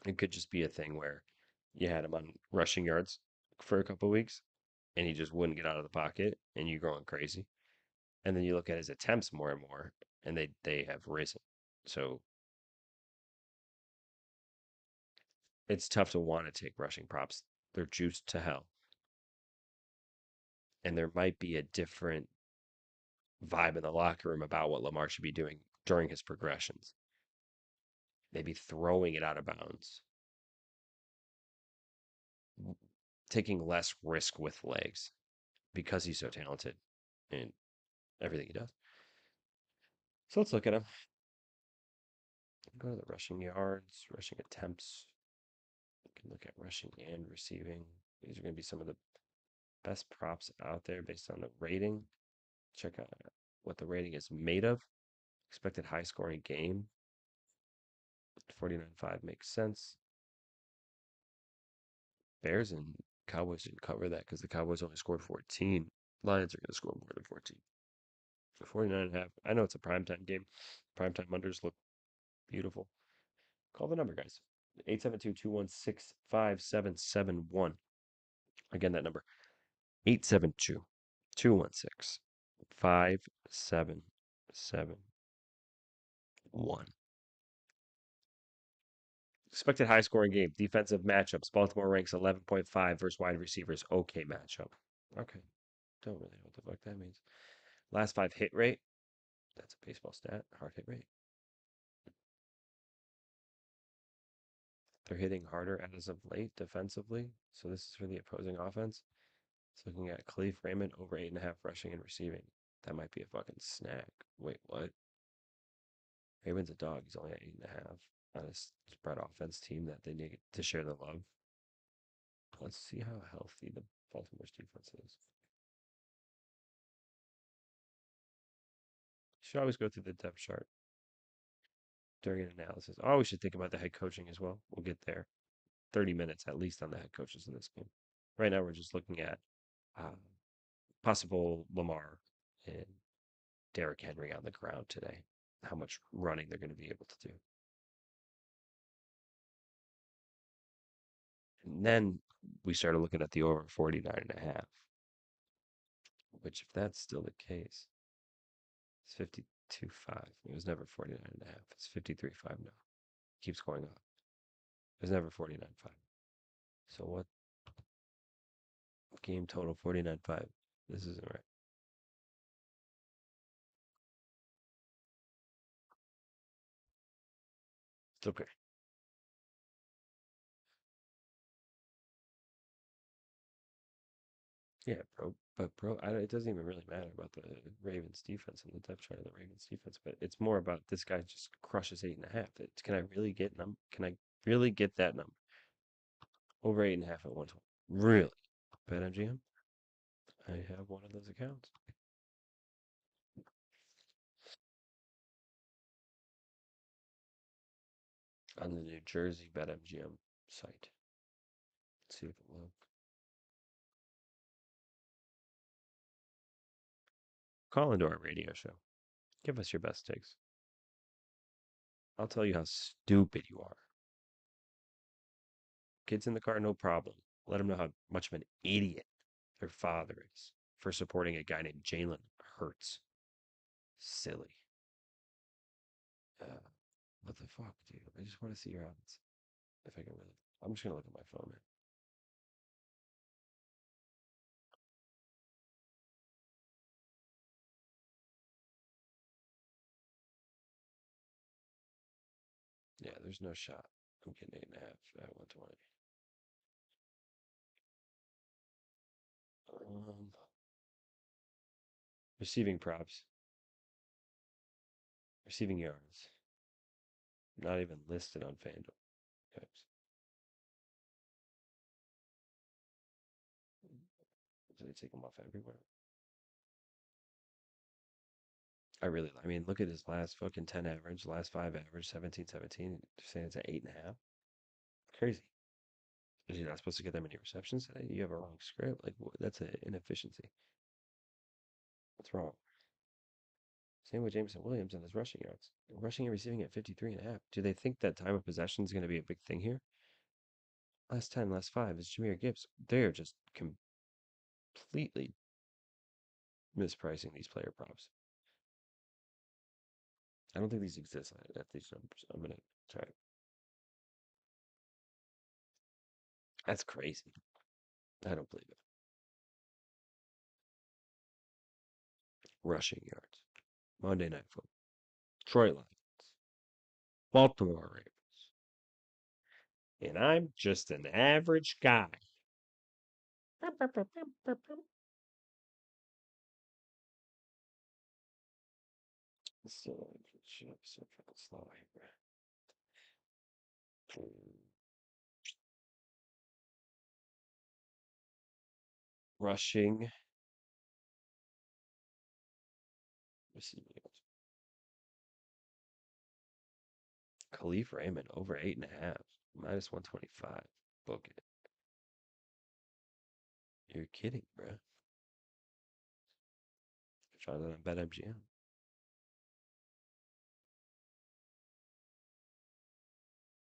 It could just be a thing where you had him on rushing yards for a couple weeks and he just wouldn't get out of the pocket and you're going crazy. And then you look at his attempts more and more and they have risen. So it's tough to want to take rushing props. They're juiced to hell. And there might be a different vibe in the locker room about what Lamar should be doing during his progressions. Maybe throwing it out of bounds. taking less risk with legs because he's so talented in everything he does. So let's look at him. Go to the rushing yards, rushing attempts. We can look at rushing and receiving. These are going to be some of the best props out there based on the rating. Check out what the rating is made of. Expected high scoring game. 49.5 makes sense. Bears and Cowboys didn't cover that because the Cowboys only scored 14. Lions are going to score more than 14. For 49.5, I know it's a primetime game. Primetime unders look beautiful. Call the number, guys. 872-216-5771. Again, that number. 872-216-5771. Expected high scoring game. Defensive matchups. Baltimore ranks 11.5 versus wide receivers. Okay matchup. Okay. Don't really know what the fuck that means. Last 5 hit rate. That's a baseball stat. Hard hit rate. They're hitting harder as of late defensively. So this is for the opposing offense. It's looking at Khalif Raymond over 8.5 rushing and receiving. That might be a fucking snack. Wait, what? Raymond's a dog. He's only at 8.5 on a spread offense team that they need to share the love. Let's see how healthy the Baltimore's defense is. You should always go through the depth chart during an analysis. Oh, we should think about the head coaching as well. We'll get there. 30 minutes at least on the head coaches in this game. Right now, we're just looking at possible Lamar and Derrick Henry on the ground today. How much running they're going to be able to do. And then we started looking at the over 49.5, which if that's still the case, it's 52.5. It was never 49.5. It's 53.5 now. Keeps going up. It was never 49.5. So what? Game total 49.5. This isn't right. It's okay. Yeah, bro. But bro, it doesn't even really matter about the Ravens defense and the depth chart of the Ravens defense. But it's more about this guy just crushes 8.5. Can I really get them? Can I really get that number? Over 8.5 at 120. Really? BetMGM? I have one of those accounts. On the New Jersey BetMGM site. Let's see if it will. Call into our radio show. Give us your best takes. I'll tell you how stupid you are. Kids in the car, no problem. Let them know how much of an idiot their father is for supporting a guy named Jalen Hurts. Silly. What the fuck, dude? I just want to see your odds. If I can really. I'm just going to look at my phone, man. Yeah, there's no shot. I'm getting 8.5 at 120. Receiving props. Receiving yards. Not even listed on FanDuel. Yikes. So they take them off everywhere. I mean, look at his last fucking 10 average, last 5 average, 17, 17. They're saying it's at 8.5. Crazy. Is he not supposed to get that many receptions today? You have a wrong script. Like, that's an inefficiency. What's wrong? Same with Jameson Williams and his rushing yards. Rushing and receiving at 53.5. Do they think that time of possession is going to be a big thing here? Last 10, last 5 is Jahmyr Gibbs. They're just completely mispricing these player props. I don't think these exist at these numbers. I'm going to try. That's crazy. I don't believe it. Rushing yards. Monday Night Football. Detroit Lions. Baltimore Ravens. And I'm just an average guy Still, shit, I'm so fucking slow here, bro. Rushing, receiving yards. Khalif Raymond over 8.5, minus 125. Book it. You're kidding, bro. Try that on BetMGM.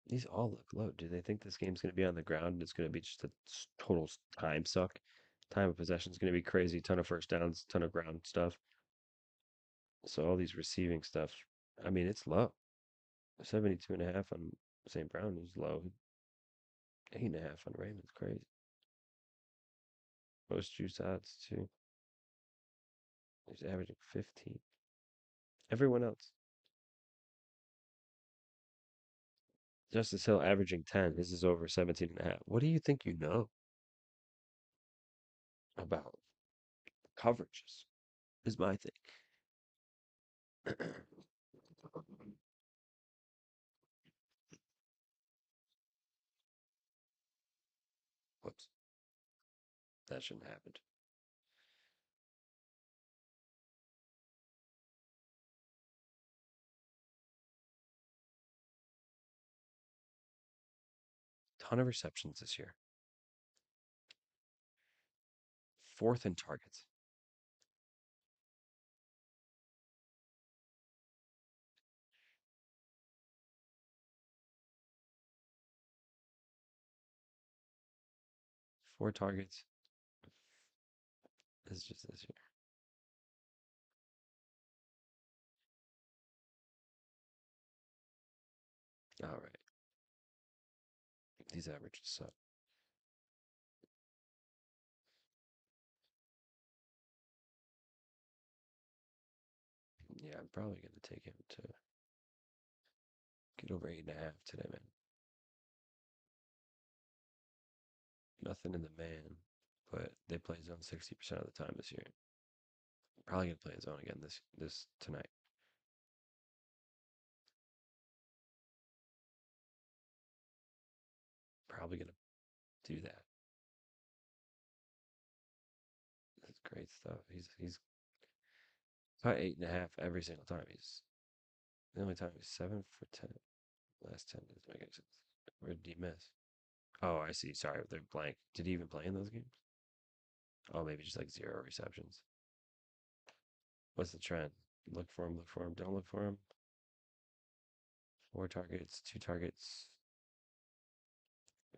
These all look low. Do they think this game's going to be on the ground and it's going to be just a total time suck? Time of possession is going to be crazy. Ton of first downs, ton of ground stuff. So all these receiving stuff, I mean, it's low. 72.5 on St. Brown is low. 8.5 on Raymond's crazy. Most juice odds too. He's averaging 15. Everyone else. Justice Hill averaging 10. His is over 17.5. What do you think you know about coverages? Is my thing. Whoops. That shouldn't have happened. Ton of receptions this year. Fourth in targets. Four targets. This is just this year. All right. These averages suck. Yeah, I'm probably going to take him to get over 8.5 today, man. Nothing in the man, but they play zone 60% of the time this year. Probably going to play zone again this tonight. Probably going to do that. That's great stuff. He's about 8.5 every single time. The only time he's 7 for 10. Last 10 doesn't make any sense. Where did he miss? Oh, I see. Sorry, they're blank. Did he even play in those games? Oh, maybe just like 0 receptions. What's the trend? Look for him, look for him, don't look for him. 4 targets, 2 targets,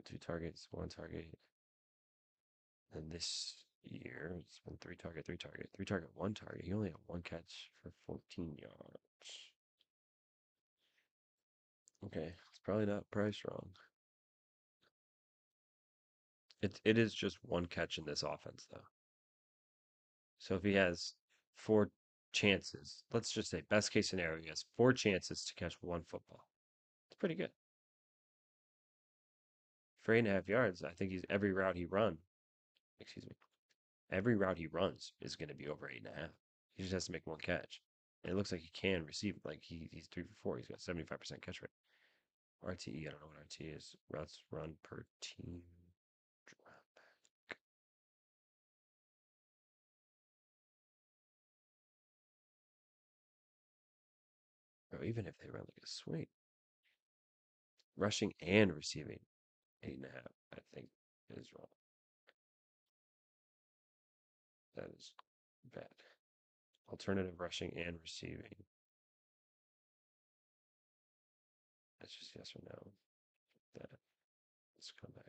2 targets, 1 target. And this year, it's been 3 target, 3 target, 3 target, 1 target. He only had 1 catch for 14 yards. Okay, it's probably not priced wrong. It is just 1 catch in this offense, though. So if he has 4 chances, let's just say best case scenario, he has 4 chances to catch 1 football. It's pretty good. For 8.5 yards, I think he's every route he runs. Excuse me. Every route he runs is going to be over 8.5. He just has to make 1 catch. And it looks like he can receive. Like he's 3 for 4. He's got 75% catch rate. RTE, I don't know what RTE is. Routes run per team. Or even if they run like a swing. Rushing and receiving 8.5, I think is wrong. That is bad. Alternative rushing and receiving. That's just yes or no. That. Let's come back.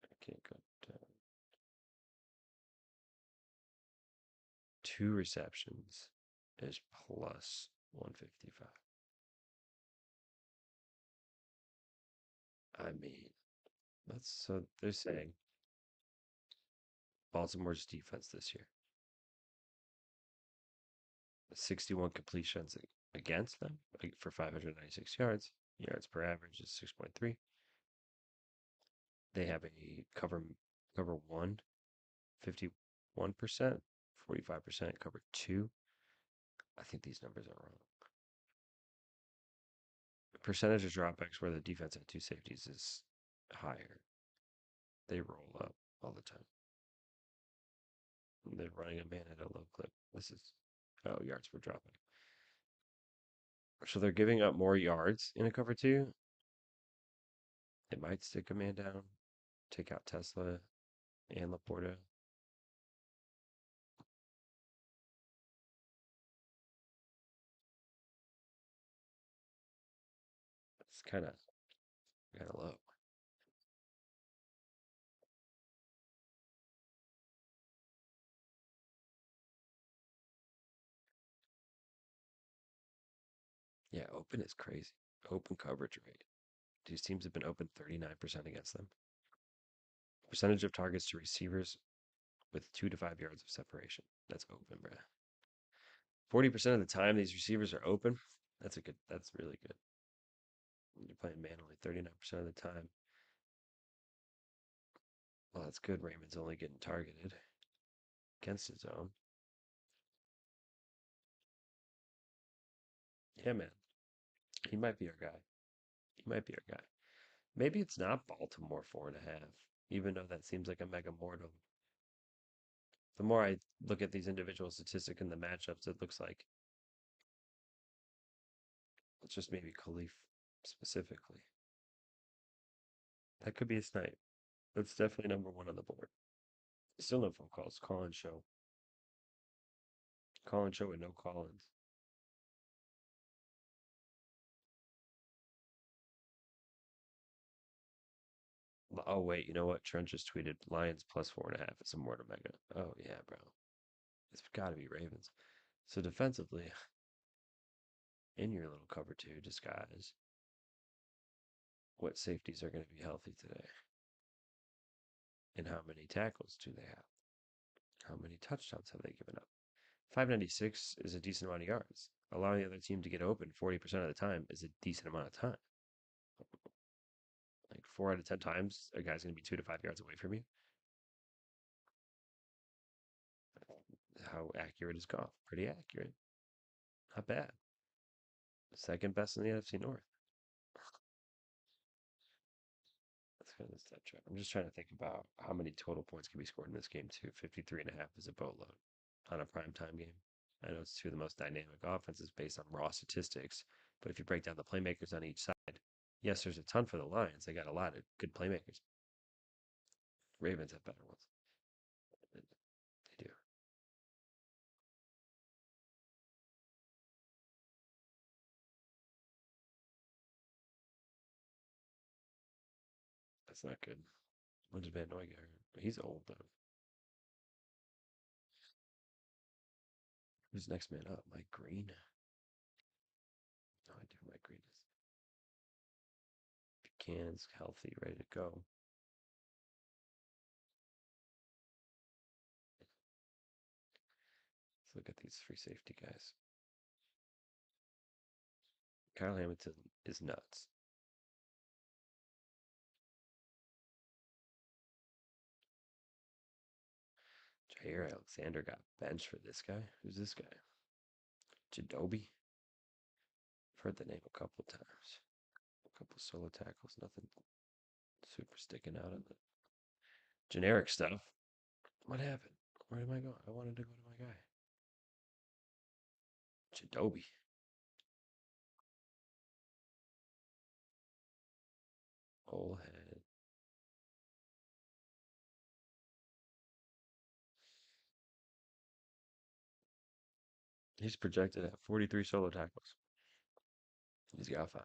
I can't go down. 2 receptions is plus 155. I mean, that's so they're saying Baltimore's defense this year. 61 completions against them for 596 yards. Yards per average is 6.3. they have a cover one, 51%, 45% cover two. I think these numbers are wrong. The percentage of dropbacks where the defense had two safeties is higher. They roll up all the time. And they're running a man at a low clip. This is yards per dropback. So they're giving up more yards in a cover two. It might stick a man down, take out Tesla and Laporta. It's kind of low. Yeah, open is crazy. Open coverage rate. These teams have been open 39% against them. Percentage of targets to receivers with 2 to 5 yards of separation. That's open, bruh. 40% of the time these receivers are open. That's really good. When you're playing manually 39% of the time. Well, that's good. Raymond's only getting targeted against his own. Yeah, man. He might be our guy. He might be our guy. Maybe it's not Baltimore 4.5, even though that seems like a mega mortal. The more I look at these individual statistics and the matchups, it looks like it's just maybe Khalif specifically. That could be a snipe. That's definitely number one on the board. Still no phone calls. Call and show. Call and show with no call-ins. Oh wait, you know what? Trent just tweeted Lions plus 4.5 is a mortar mega. Oh yeah, bro. It's got to be Ravens. So defensively, in your little cover two disguise, what safeties are going to be healthy today? And how many tackles do they have? How many touchdowns have they given up? 596 is a decent amount of yards. Allowing the other team to get open 40% of the time is a decent amount of time. Like 4 out of 10 times, a guy's going to be 2 to 5 yards away from you. How accurate is Goff? Pretty accurate. Not bad. Second best in the NFC North. Let's go to the stat chart. I'm just trying to think about how many total points can be scored in this game, too. 53.5 is a boatload on a primetime game. I know it's two of the most dynamic offenses based on raw statistics, but if you break down the playmakers on each side, yes, there's a ton for the Lions. They got a lot of good playmakers. Ravens have better ones. They do. That's not good. When did Van Noy get hurt? He's old, though. Who's next man up? Mike Green? No idea who Mike Green is. Buchanan's healthy, ready to go. Let's look at these free safety guys. Kyle Hamilton is nuts. Jair Alexander got benched for this guy. Who's this guy? Jadobi? I've heard the name a couple times. A couple solo tackles, nothing super sticking out of it. Generic stuff. What happened? Where am I going? I wanted to go to my guy. Jadobi. Old head. He's projected at 43 solo tackles. He's got 5.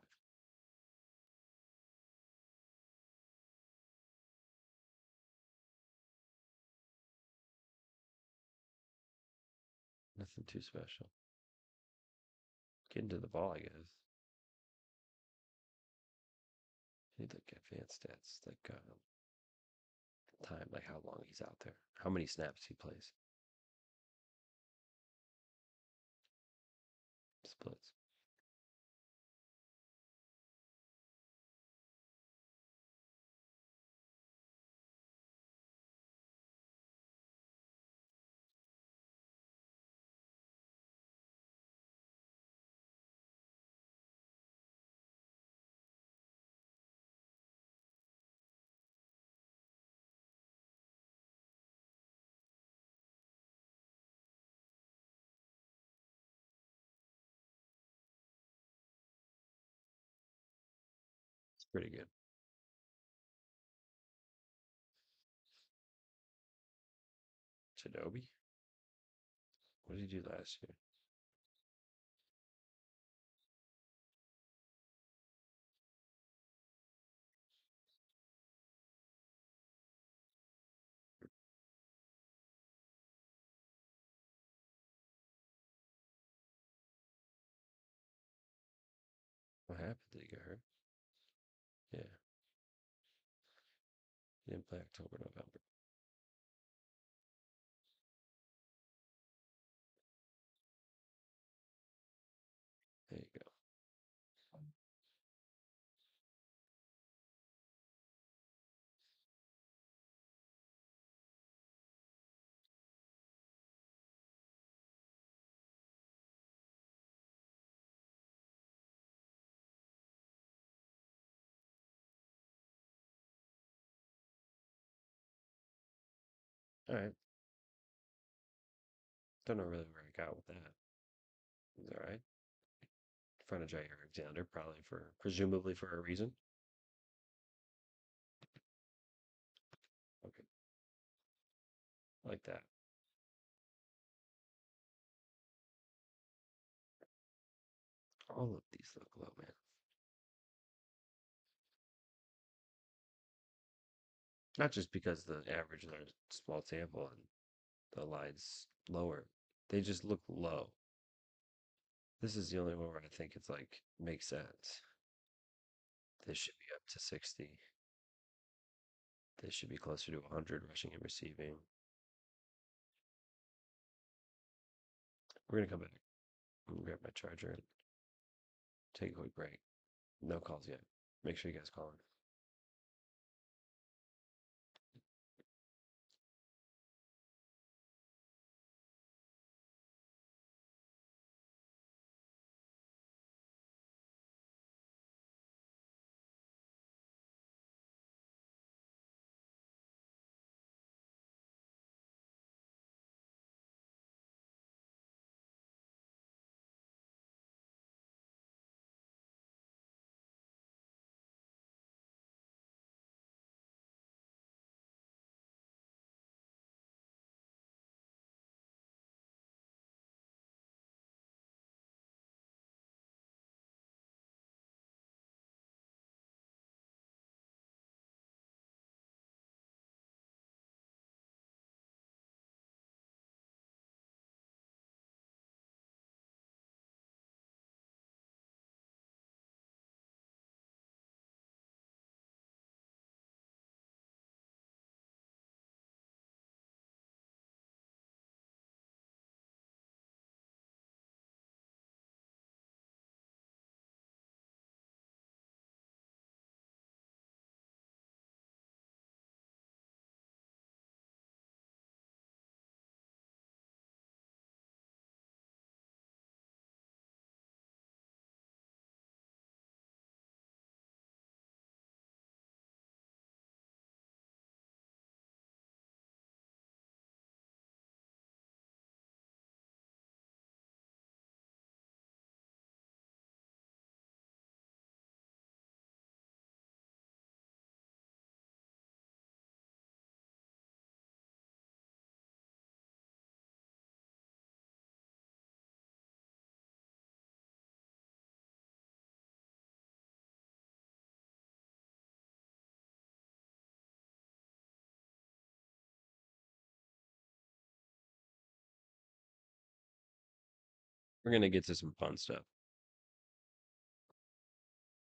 Nothing too special. Getting to the ball, I guess. I need like advanced stats, like time, like how long he's out there, how many snaps he plays. Splits. Pretty good. Shinobi? What did he do last year? What happened? Did he get hurt? Yeah. He didn't play October, November. There you go. All right. Don't know really where I got with that. It's all right. In front of Jair Alexander, probably presumably for a reason. Okay. Like that. All of these look low, man. Not just because the average is a small sample and the line's lower. They just look low. This is the only one where I think it's like makes sense. This should be up to 60. This should be closer to 100 rushing and receiving. We're gonna come back. I'm gonna grab my charger and take a quick break. No calls yet. Make sure you guys call in. We're gonna get to some fun stuff.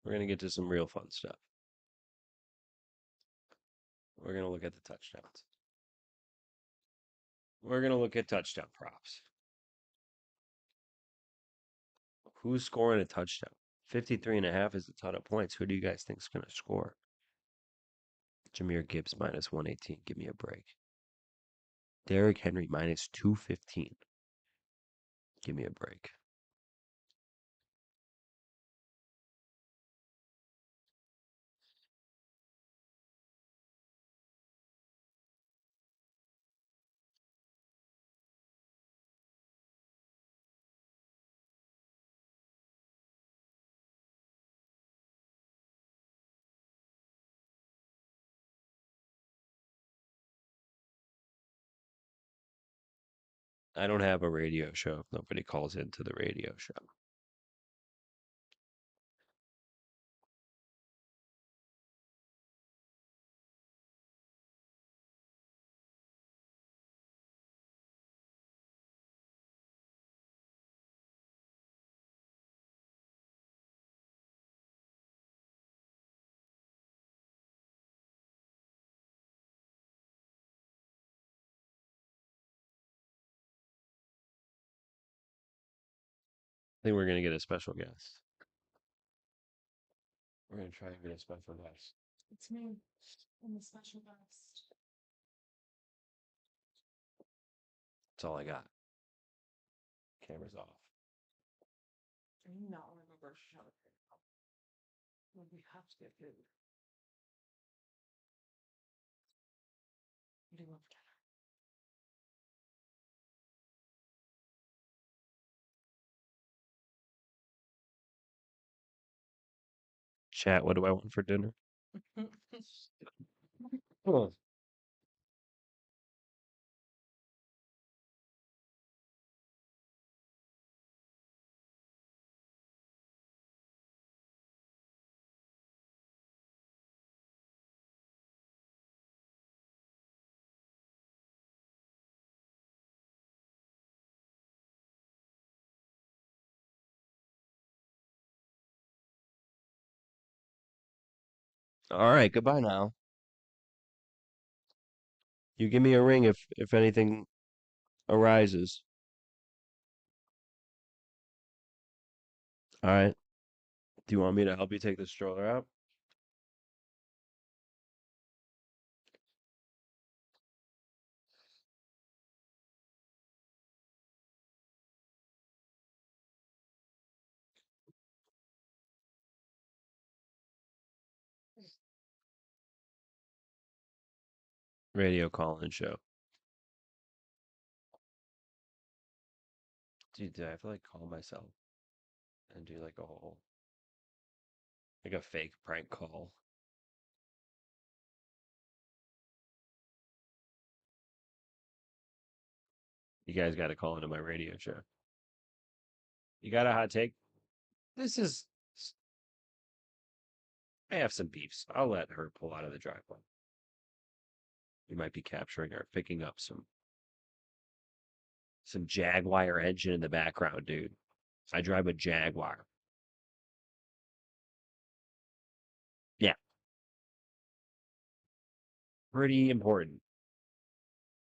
We're gonna get to some real fun stuff. We're gonna look at the touchdowns. We're gonna look at touchdown props. Who's scoring a touchdown? 53.5 is a ton of points. Who do you guys think is gonna score? Jahmyr Gibbs minus 118. Give me a break. Derrick Henry minus 215. Give me a break. I don't have a radio show if nobody calls into the radio show. I think we're gonna get a special guest. We're gonna try and get a special guest. It's me. I'm the special guest. That's all I got. Camera's off. Do you not remember show? Well, we have to get food. What do you want for dinner? Chat, what do I want for dinner? Oh, all right, goodbye now. You give me a ring if anything arises. All right. Do you want me to help you take the stroller out? Radio call-in show. Dude, do I have to like call myself and do like a whole like a fake prank call? You guys got to call into my radio show. You got a hot take? This is. I have some beefs. I'll let her pull out of the driveway. You might be capturing her, picking up some Jaguar engine in the background, dude. I drive a Jaguar. Yeah, pretty important,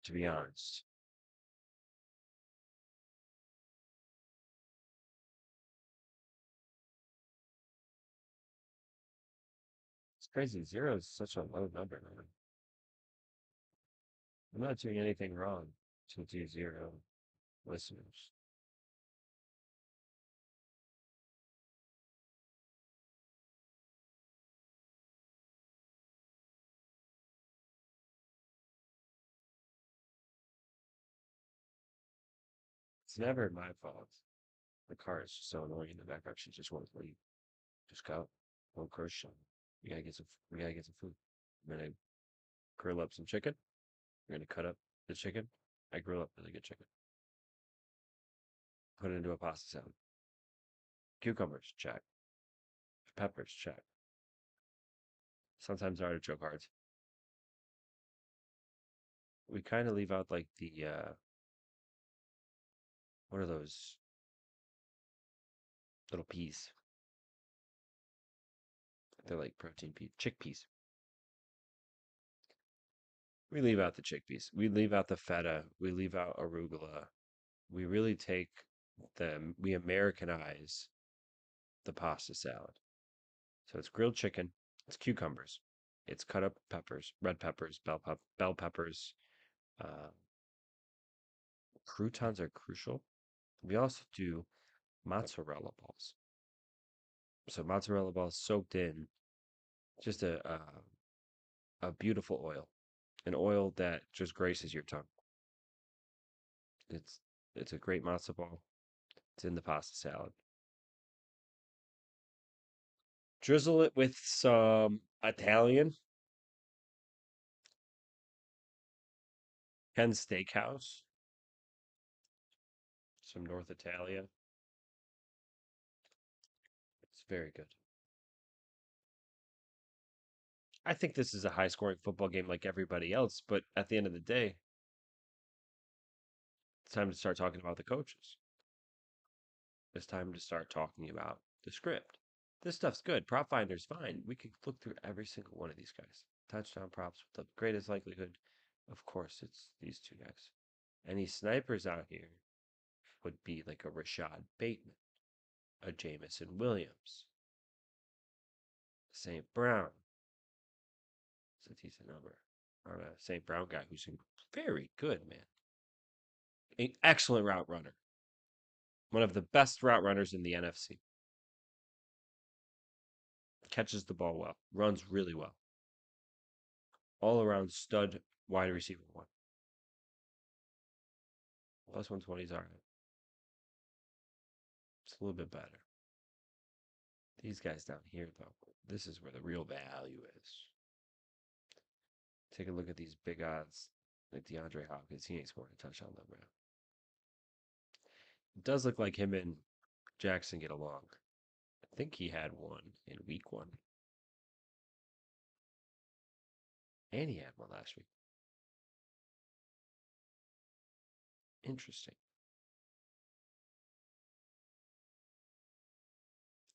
to be honest. It's crazy. Zero is such a low number, man. I'm not doing anything wrong to do zero listeners. It's never my fault. The car is just so annoying in the background. She just won't leave. Just go. Don't curse shop. We gotta get some food. I'm gonna grill up some chicken. We're gonna cut up the chicken. I grill up really good chicken. Put it into a pasta salad. Cucumbers, check. Peppers, check. Sometimes artichoke hearts. We kind of leave out like the what are those little peas? They're like protein peas, chickpeas. We leave out the chickpeas. We leave out the feta. We leave out arugula. We really take we Americanize the pasta salad. So it's grilled chicken, it's cucumbers, it's cut up peppers, red peppers, bell peppers. Uh, Croutons are crucial. We also do mozzarella balls. So mozzarella balls soaked in just a beautiful oil, an oil that just graces your tongue. It's it's a great matzo ball. It's in the pasta salad. Drizzle it with some Italian Ken Steakhouse. some North Italia. It's very good. I think this is a high scoring football game like everybody else, but at the end of the day, it's time to start talking about the coaches. It's time to start talking about the script. This stuff's good. Prop Finder's fine. We could look through every single one of these guys. Touchdown props with the greatest likelihood. Of course, it's these two guys. Any snipers out here would be like a Rashad Bateman, a Jamison Williams, St. Brown. It's a decent number. On a St. Brown guy who's very good, man. An excellent route runner. One of the best route runners in the NFC. Catches the ball well. Runs really well. All around stud wide receiver one. Plus 120 is all right. It's a little bit better. These guys down here, though, this is where the real value is. Take a look at these big odds. Like DeAndre Hopkins, he ain't scoring a touchdown though, bro. It does look like him and Jackson get along. I think he had one in week 1. And he had one last week. Interesting.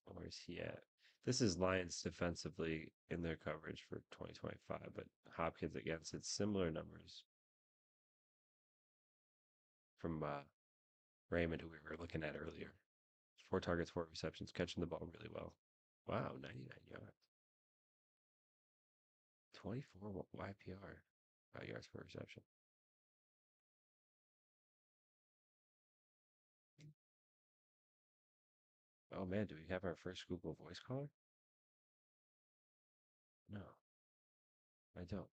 Where's he at? This is Lions defensively in their coverage for 2025, but Hopkins against it, similar numbers from Raymond, who we were looking at earlier. 4 targets, 4 receptions, catching the ball really well. Wow, 99 yards. 24 YPR, 5 yards per reception. Oh man, do we have our first Google Voice caller? No, I don't.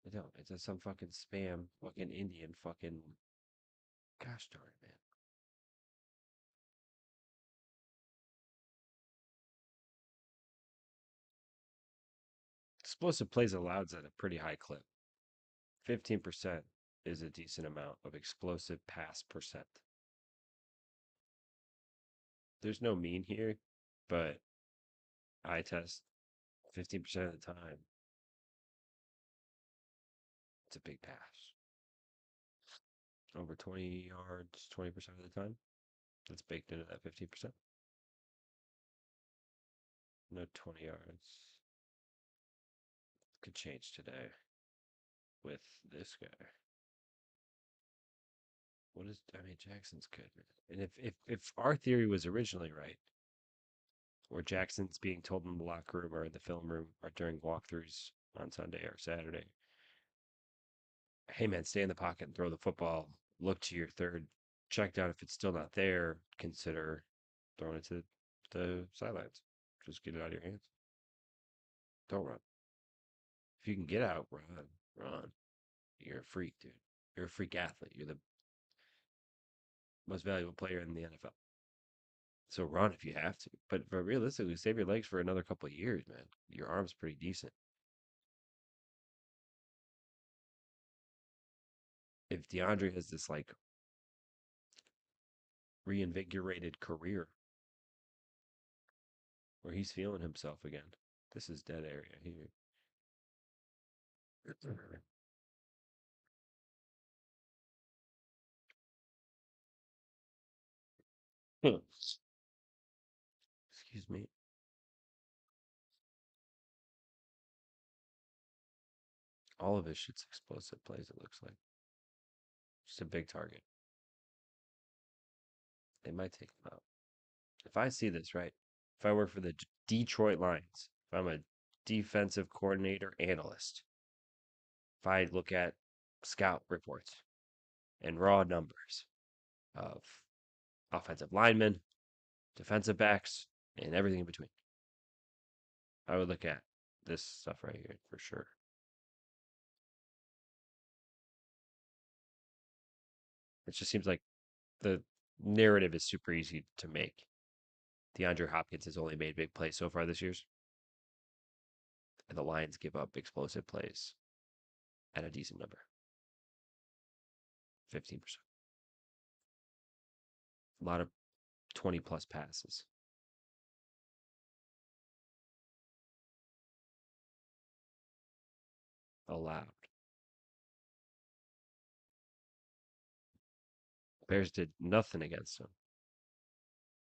I don't. It's just some fucking spam, fucking Indian, fucking. Gosh darn it, man. Explosive plays allowed at a pretty high clip. 15% is a decent amount of explosive pass percent. There's no mean here, but I test 15% of the time. It's a big pass. Over 20 yards, 20% of the time. That's baked into that 15%. No 20 yards. Could change today with this guy. What is, I mean, Jackson's good. And if our theory was originally right, where Jackson's being told in the locker room or in the film room or during walkthroughs on Sunday or Saturday, hey man, stay in the pocket and throw the football, look to your third, check down. If it's still not there, consider throwing it to the sidelines. Just get it out of your hands. Don't run. If you can get out, run. You're a freak, dude. You're a freak athlete. You're the most valuable player in the NFL. So run if you have to. But realistically, save your legs for another couple of years, man. Your arm's pretty decent. If DeAndre has this like reinvigorated career where he's feeling himself again, this is dead area here. Excuse me. All of his shit's explosive plays, it looks like. Just a big target. They might take him out. If I see this right, if I work for the Detroit Lions, if I'm a defensive coordinator analyst, if I look at scout reports and raw numbers of offensive linemen, defensive backs, and everything in between, I would look at this stuff right here for sure. It just seems like the narrative is super easy to make. DeAndre Hopkins has only made big plays so far this year, and the Lions give up explosive plays at a decent number. 15%. A lot of 20 plus passes. Allowed. Bears did nothing against them.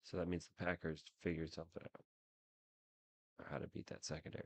So that means the Packers figured something out. How to beat that secondary.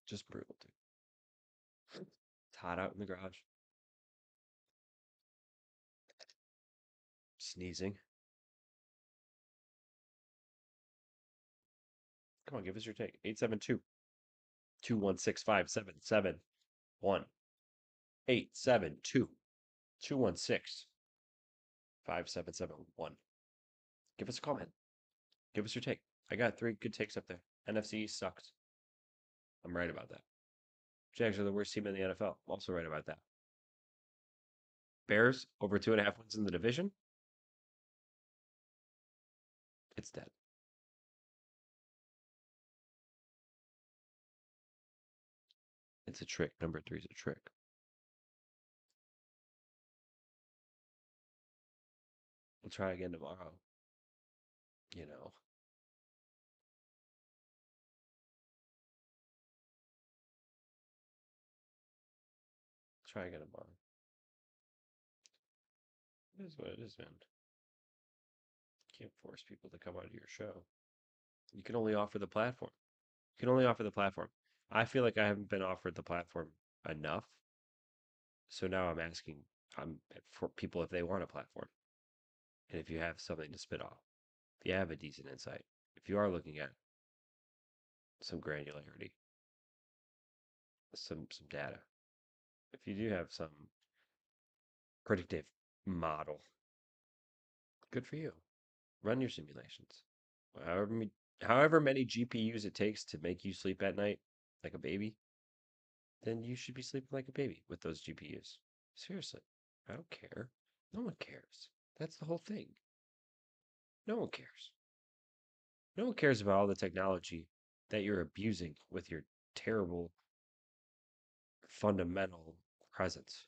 Just brutal, dude. It's hot out in the garage. Sneezing. Come on, give us your take. 872 216 5771. 872 216 5771. Give us a comment. Give us your take. I got 3 good takes up there. NFC sucks. I'm right about that. Jags are the worst team in the NFL. I'm also right about that. Bears over 2.5 wins in the division. It's dead. It's a trick. Number 3 is a trick. We'll try again tomorrow. You know. Try again tomorrow. It is what it is, man. Can't force people to come onto your show. You can only offer the platform. You can only offer the platform. I feel like I haven't been offered the platform enough. So now I'm asking for people if they want a platform. And if you have something to spit off, if you have a decent insight, if you are looking at some granularity, some data, if you do have some predictive model, good for you. Run your simulations. However many GPUs it takes to make you sleep at night like a baby, then you should be sleeping like a baby with those GPUs. Seriously, I don't care. No one cares. That's the whole thing. No one cares. No one cares about all the technology that you're abusing with your terrible fundamental presence.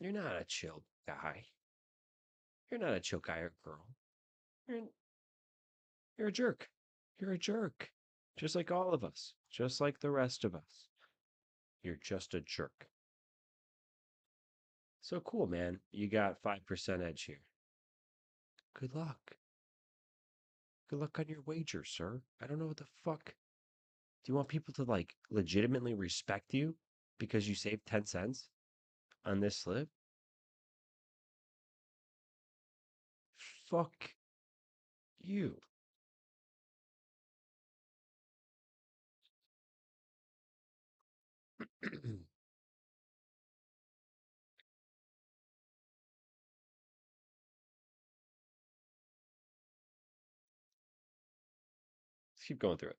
You're not a chill guy. You're not a chill guy or girl. You're you're a jerk. You're a jerk. Just like all of us. Just like the rest of us. You're just a jerk. So cool, man. You got 5% edge here. Good luck. Good luck on your wager, sir. I don't know what the fuck. Do you want people to like legitimately respect you because you saved 10 cents on this slip? Fuck you. Let's keep going through it.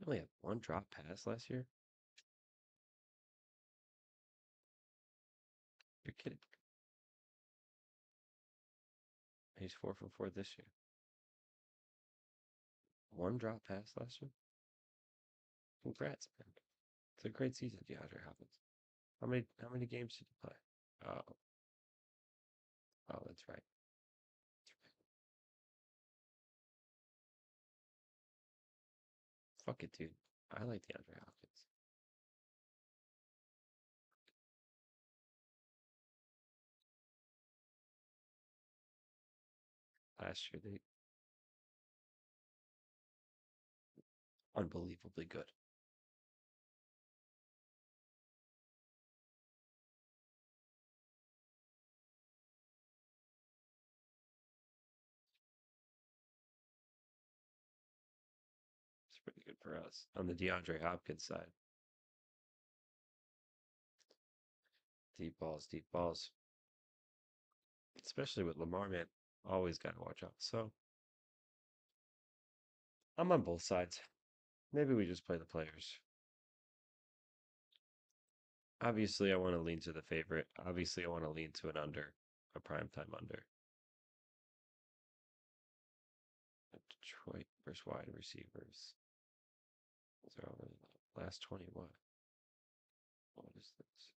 We only had 1 drop pass last year. You're kidding. He's 4 from 4 this year. 1 drop pass last year. Congrats, man. It's a great season, DeAndre Hopkins. How many games did you play? Oh, oh, that's right. Fuck it, dude. I like DeAndre Hopkins. Last year, they unbelievably good. It's pretty good for us on the DeAndre Hopkins side. Deep balls, deep balls. Especially with Lamar, man. Always got to watch out. So I'm on both sides. Maybe we just play the players. Obviously, I want to lean to the favorite. Obviously, I want to lean to an under, a primetime under. Detroit versus wide receivers. Those are all really low. Last 20 what? What is this?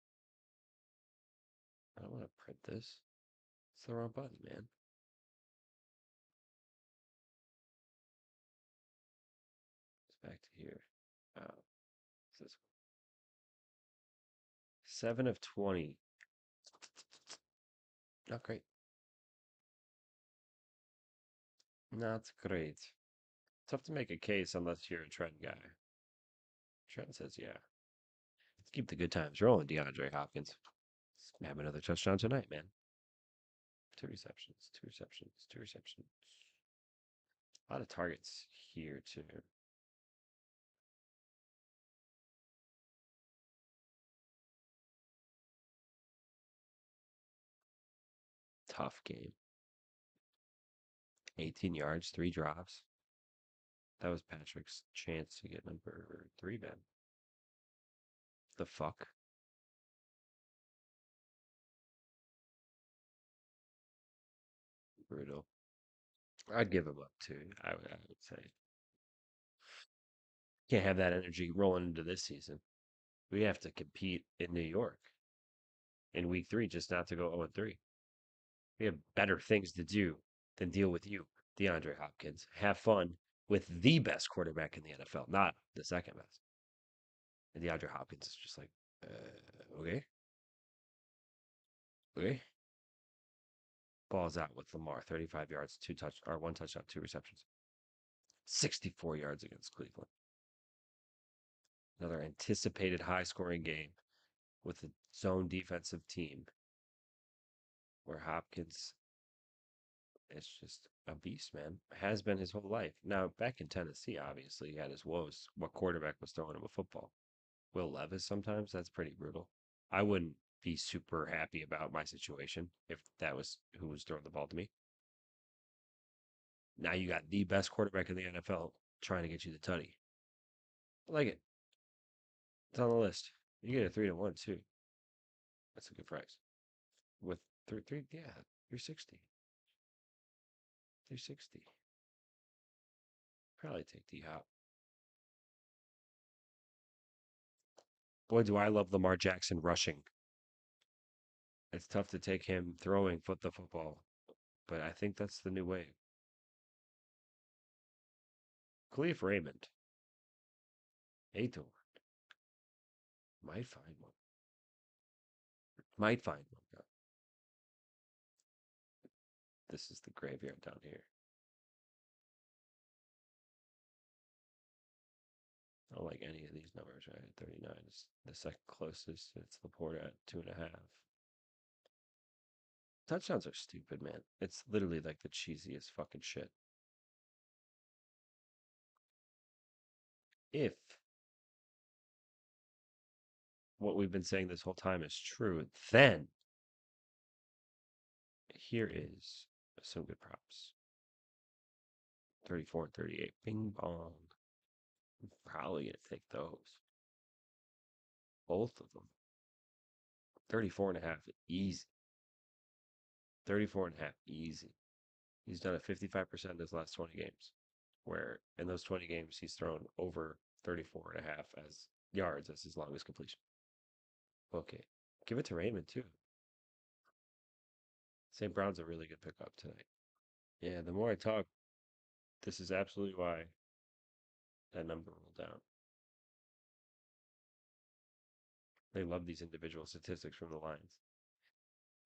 I don't want to print this. It's the wrong button, man. It's back to here. Oh, it's this one. 7 of 20. Not great. Not great. Tough to make a case unless you're a trend guy. Trent says, yeah. Let's keep the good times rolling, DeAndre Hopkins. Let's have another touchdown tonight, man. 2 receptions, 2 receptions, 2 receptions. A lot of targets here, too. Tough game. 18 yards, 3 drops. That was Patrick's chance to get number 3, man. The fuck? Brutal. I'd give him up, too. I would say. Can't have that energy rolling into this season. We have to compete in New York in week 3 just not to go 0-3. We have better things to do than deal with you, DeAndre Hopkins. Have fun with the best quarterback in the NFL, not the second best. And DeAndre Hopkins is just like, okay. Okay. Balls out with Lamar, 35 yards, 1 touchdown, 2 receptions. 64 yards against Cleveland. Another anticipated high scoring game with a zone defensive team where Hopkins is just a beast, man. Has been his whole life. Now, back in Tennessee, obviously, he had his woes. What quarterback was throwing him a football? Will Levis sometimes? That's pretty brutal. I wouldn't be super happy about my situation if that was who was throwing the ball to me. Now you got the best quarterback in the NFL trying to get you the tutty. I like it. It's on the list. You get a 3-1 too. That's a good price. With three, yeah, 360. 360. Probably take D Hop. Boy, do I love Lamar Jackson rushing. It's tough to take him throwing the football, but I think that's the new wave. Khalif Raymond. Aitor. Might find one. Might find one. Yeah. This is the graveyard down here. I don't like any of these numbers, right? 39 is the second closest. It's Laporta at 2.5. Touchdowns are stupid, man. It's literally like the cheesiest fucking shit. If what we've been saying this whole time is true, then here is some good props. 34 and 38. Bing bong. I'm probably going to take those. Both of them. 34.5. Easy. 34.5. Easy. He's done it 55% in his last 20 games, where in those 20 games, he's thrown over 34.5 as yards as his longest completion. Okay. Give it to Raymond, too. St. Brown's a really good pickup tonight. Yeah, the more I talk, this is absolutely why that number rolled down. They love these individual statistics from the lines.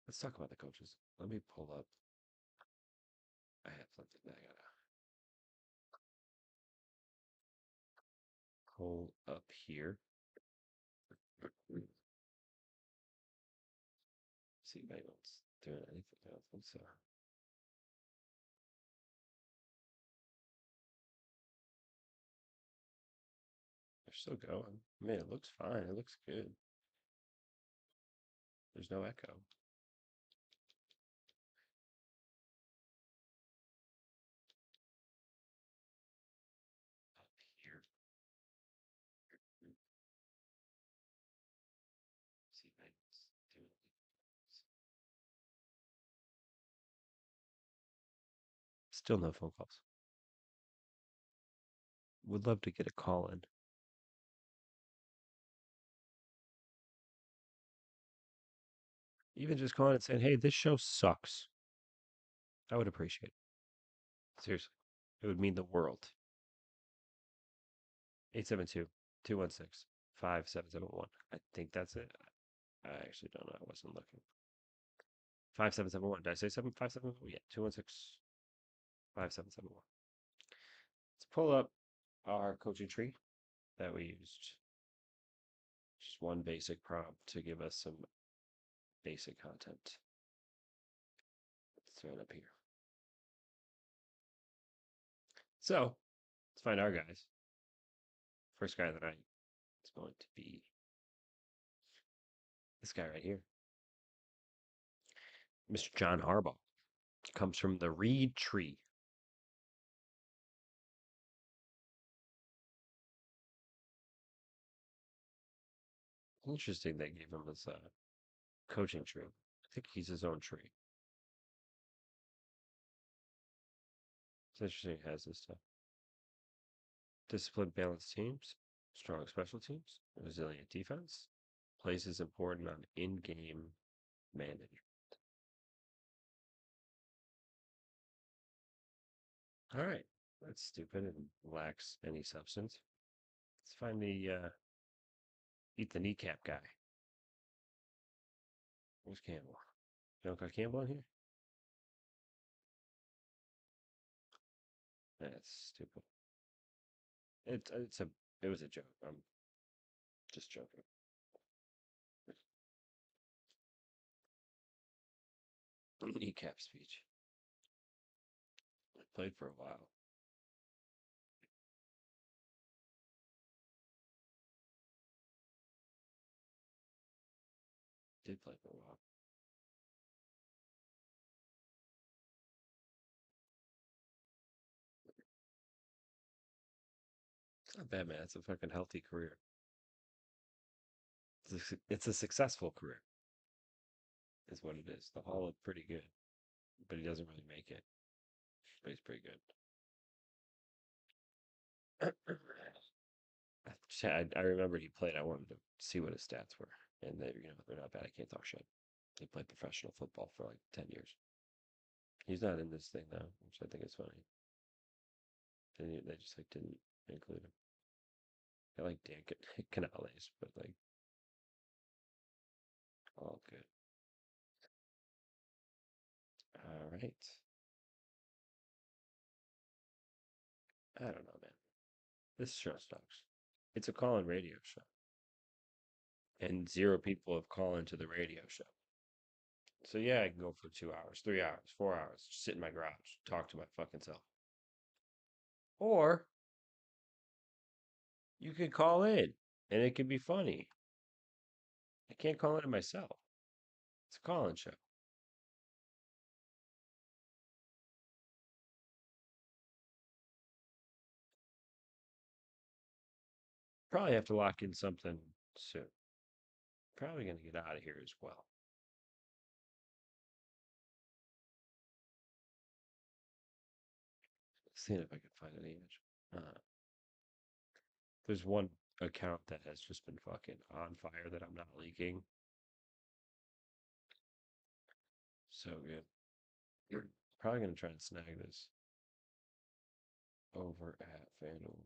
Let's talk about the coaches. Let me pull up. I have something that I gotta pull up here. See if anyone's doing anything. I don't think so. They're still going. I mean, it looks fine. It looks good. There's no echo. Up here. See if I can do it. Still no phone calls. Would love to get a call in. Even just calling and saying, hey, this show sucks. I would appreciate it. Seriously. It would mean the world. 872-216-5771. I think that's it. I actually don't know. I wasn't looking. 5771. Did I say 5771? Yeah, 216-5771. Let's pull up our coaching tree that we used. Just one basic prompt to give us some basic content. Let's throw it up here. So, let's find our guys. First guy of the night is going to be this guy right here. Mr. John Harbaugh. Comes from the Reed Tree. Interesting they gave him this coaching tree. I think he's his own tree. It's interesting he has this stuff. Disciplined, balanced teams, strong special teams, resilient defense, places important on in-game management. All right, that's stupid and lacks any substance. Let's find the eat the kneecap guy. Where's Campbell? You don't got Campbell in here? That's stupid. It was a joke. I'm just joking. Kneecap speech. I played for a while. Did play for a while. It's not bad, man. It's a fucking healthy career. It's a successful career, is what it is. The Hall looked pretty good, but he doesn't really make it. But he's pretty good. I remember he played. I wanted to see what his stats were, and they're not bad. I can't talk shit. He played professional football for like 10 years. He's not in this thing though, which I think is funny. They just like didn't include him. I like Dan Canales, but like all good. All right. I don't know, man. This show sucks. It's a call-in radio show, and 0 people have called into the radio show. So yeah, I can go for 2 hours, 3 hours, 4 hours, just sit in my garage, talk to my fucking self. Or you could call in, and it could be funny. I can't call in myself. It's a call-in show. Probably have to lock in something soon. Probably going to get out of here as well. Seeing if I can find an image. There's one account that has just been fucking on fire that I'm not leaking. So good. You're probably going to try and snag this over at FanDuel.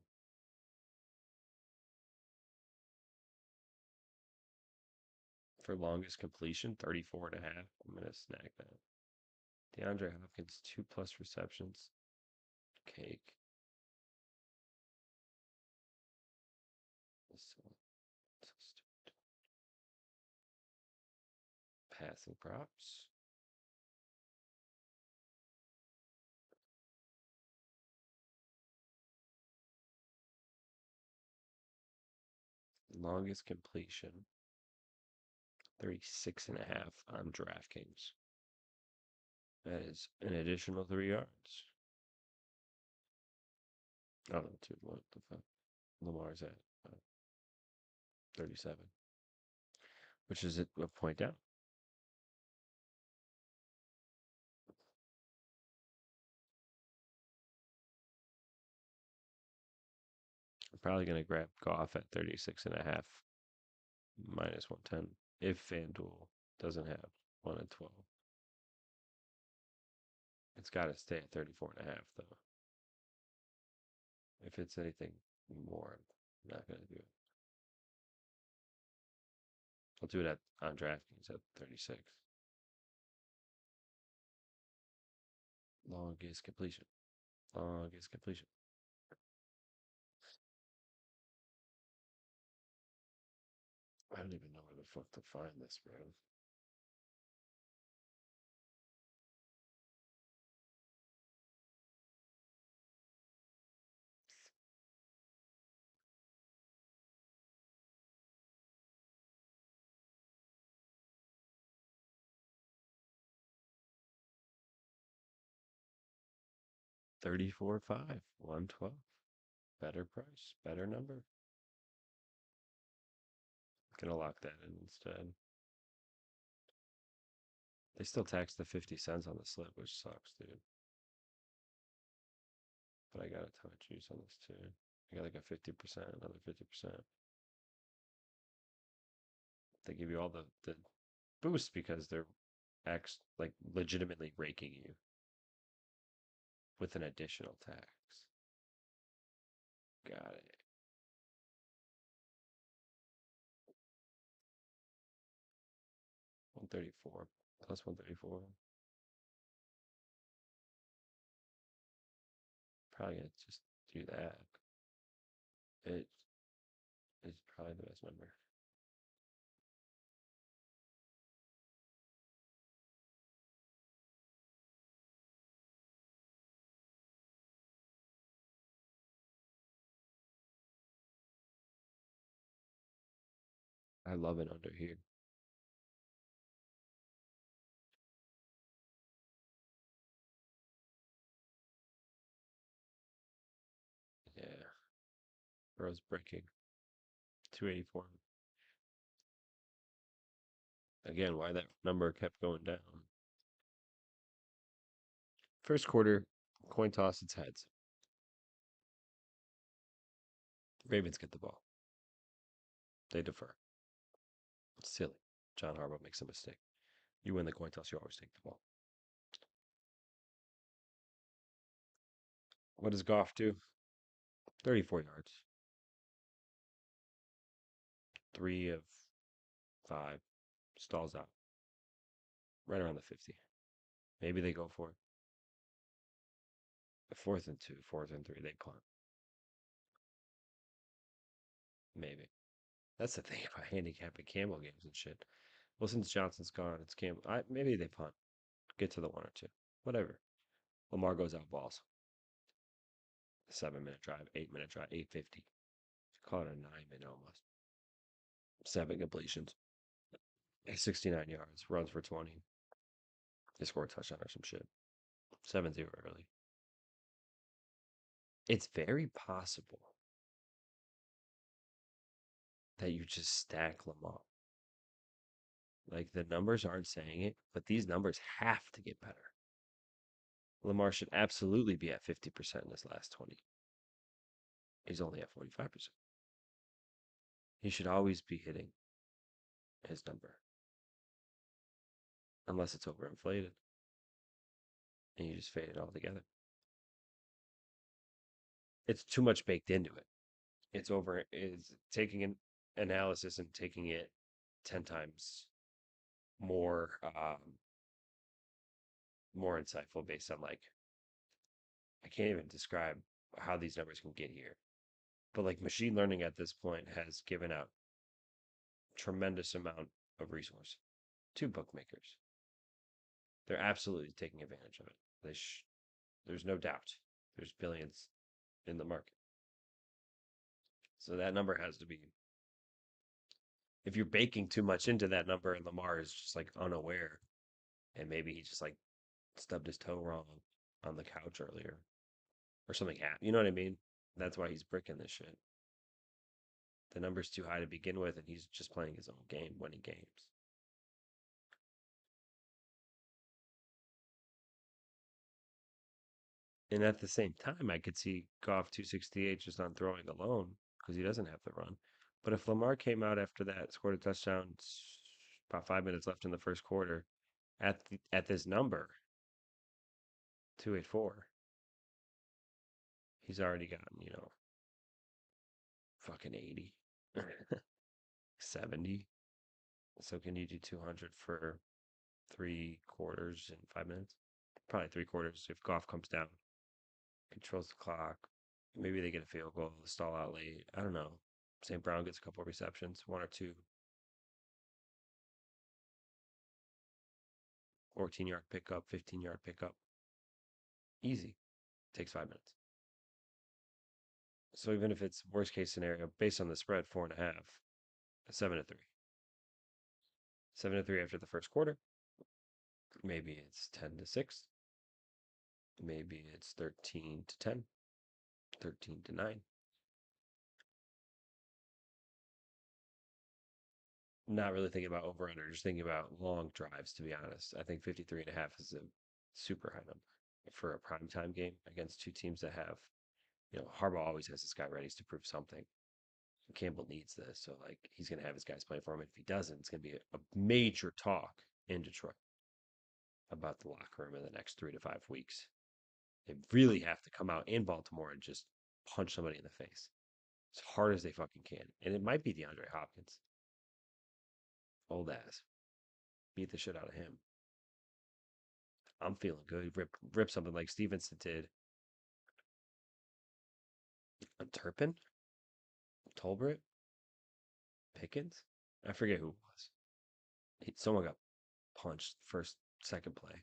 For longest completion, 34.5. I'm going to snag that. DeAndre Hopkins, 2+ receptions. Cake. So stupid. Passing props. Longest completion. 36.5 on DraftKings. That is an additional 3 yards. Oh, dude, what the fuck? Lamar's at 37, which is a point down. I'm probably going to grab Goff at 36.5 minus 110 if FanDuel doesn't have 1 and 12. It's got to stay at 34.5 though. If it's anything more, I'm not going to do it. I'll do it on DraftKings at 36. Longest completion. Longest completion. I don't even know where the fuck to find this, bro. $34.5, 112. Better price, better number. Gonna lock that in instead. They still tax the 50 cents on the slip, which sucks, dude. But I got a ton of juice on this too. I got like a 50%, another 50%. They give you all the boosts because they're like legitimately raking you with an additional tax. Got it. $134 plus $134. Probably gonna just do that. It is probably the best number. I love it under here. Yeah. Bro's breaking. 284. Again, why that number kept going down. First quarter, coin toss, it's heads. Ravens get the ball. They defer. It's silly. John Harbaugh makes a mistake. You win the coin toss, you always take the ball. What does Goff do? 34 yards. 3 of 5. Stalls out. Right around the 50. Maybe they go for it. 4th and 2, 4th and 3, they punt. Maybe. That's the thing about handicapping Campbell games and shit. Well, since Johnson's gone, it's Campbell. Maybe they punt. Get to the 1 or 2. Whatever. Lamar goes out balls. 7-minute drive, 8-minute drive, 850. Call it a 9-minute almost. 7 completions. 69 yards. Runs for 20. They score a touchdown or some shit. 7-0 early. It's very possible that you just stack Lamar. Like the numbers aren't saying it, but these numbers have to get better. Lamar should absolutely be at 50% in his last 20. He's only at 45%. He should always be hitting his number. Unless it's overinflated. And you just fade it all together. It's too much baked into it. It's taking an analysis and taking it 10 times more more insightful based on like I can't even describe how these numbers can get here. But like machine learning at this point has given out tremendous amount of resource to bookmakers. They're absolutely taking advantage of it. There's no doubt. There's billions in the market. So that number has to be if you're baking too much into that number and Lamar is just like unaware, and maybe he just like stubbed his toe wrong on the couch earlier or something happened. You know what I mean? That's why he's bricking this shit. The number's too high to begin with, and he's just playing his own game, winning games. And at the same time, I could see Goff 268 just on throwing alone because he doesn't have to run. But if Lamar came out after that, scored a touchdown, about 5 minutes left in the first quarter, at this number, 284, he's already gotten, fucking 80, 70. So can you do 200 for 3 quarters in 5 minutes? Probably 3 quarters if Goff comes down, controls the clock. Maybe they get a field goal, stall out late. I don't know. St. Brown gets a couple of receptions, one or two. 14-yard pickup, 15-yard pickup. Easy. Takes 5 minutes. So even if it's worst case scenario, based on the spread, 4.5, 7-3. 7-3 after the first quarter. Maybe it's 10-6. Maybe it's 13-10, 13-9. Not really thinking about over under, just thinking about long drives, to be honest. I think 53.5 is a super high number for a primetime game against two teams that have, Harbaugh always has this guy ready to prove something. Campbell needs this, so like he's gonna have his guys playing for him. If he doesn't, it's gonna be a major talk in Detroit about the locker room in the next 3 to 5 weeks. They really have to come out in Baltimore and just punch somebody in the face as hard as they fucking can. And it might be DeAndre Hopkins. Old ass. Beat the shit out of him. I'm feeling good. Rip something like Stevenson did. Turpin? Tolbert? Pickens? I forget who it was. Someone got punched first, second play.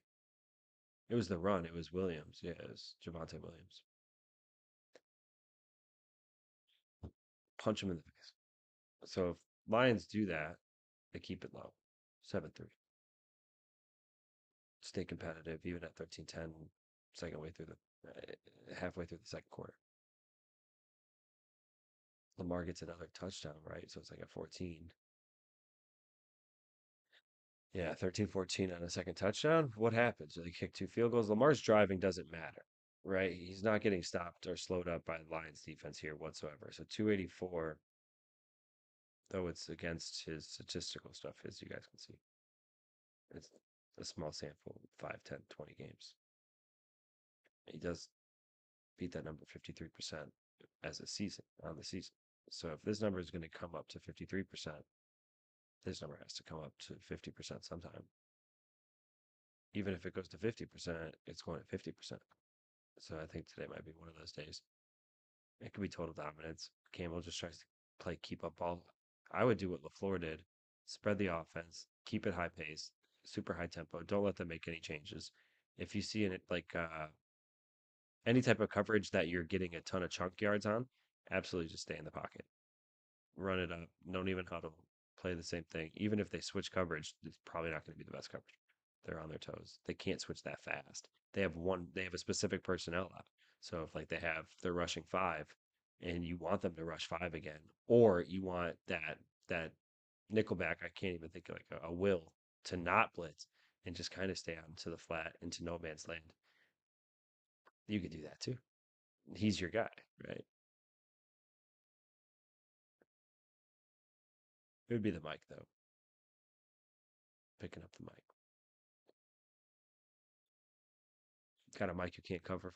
It was the run. It was Williams. Yeah, it was Javonte Williams. Punch him in the face. So if Lions do that, they keep it low. 7-3. Stay competitive, even at 13-10, halfway through the second quarter. Lamar gets another touchdown, right? So it's like a 14. Yeah, 13-14 on a second touchdown. What happens? Do they kick 2 field goals? Lamar's driving doesn't matter, right? He's not getting stopped or slowed up by the Lions defense here whatsoever. So 284, though it's against his statistical stuff, as you guys can see. It's a small sample, 5, 10, 20 games. He does beat that number 53% as a season, on the season. So if this number is going to come up to 53%, this number has to come up to 50% sometime. Even if it goes to 50%, it's going to 50%. So I think today might be one of those days. It could be total dominance. Campbell just tries to play keep up ball. I would do what LaFleur did. Spread the offense, keep it high pace, super high tempo. Don't let them make any changes. If you see in it like any type of coverage that you're getting a ton of chunk yards on, absolutely just stay in the pocket. Run it up. Don't even huddle. Play the same thing. Even if they switch coverage, it's probably not going to be the best coverage. They're on their toes. They can't switch that fast. They have a specific personnel out. So if like they're rushing 5 and you want them to rush 5 again, or you want that nickelback, I can't even think of like a will to not blitz and just kind of stay out into the flat, into no man's land. You could do that too. He's your guy, right? It would be the mic though. Picking up the mic. Got a mic you can't cover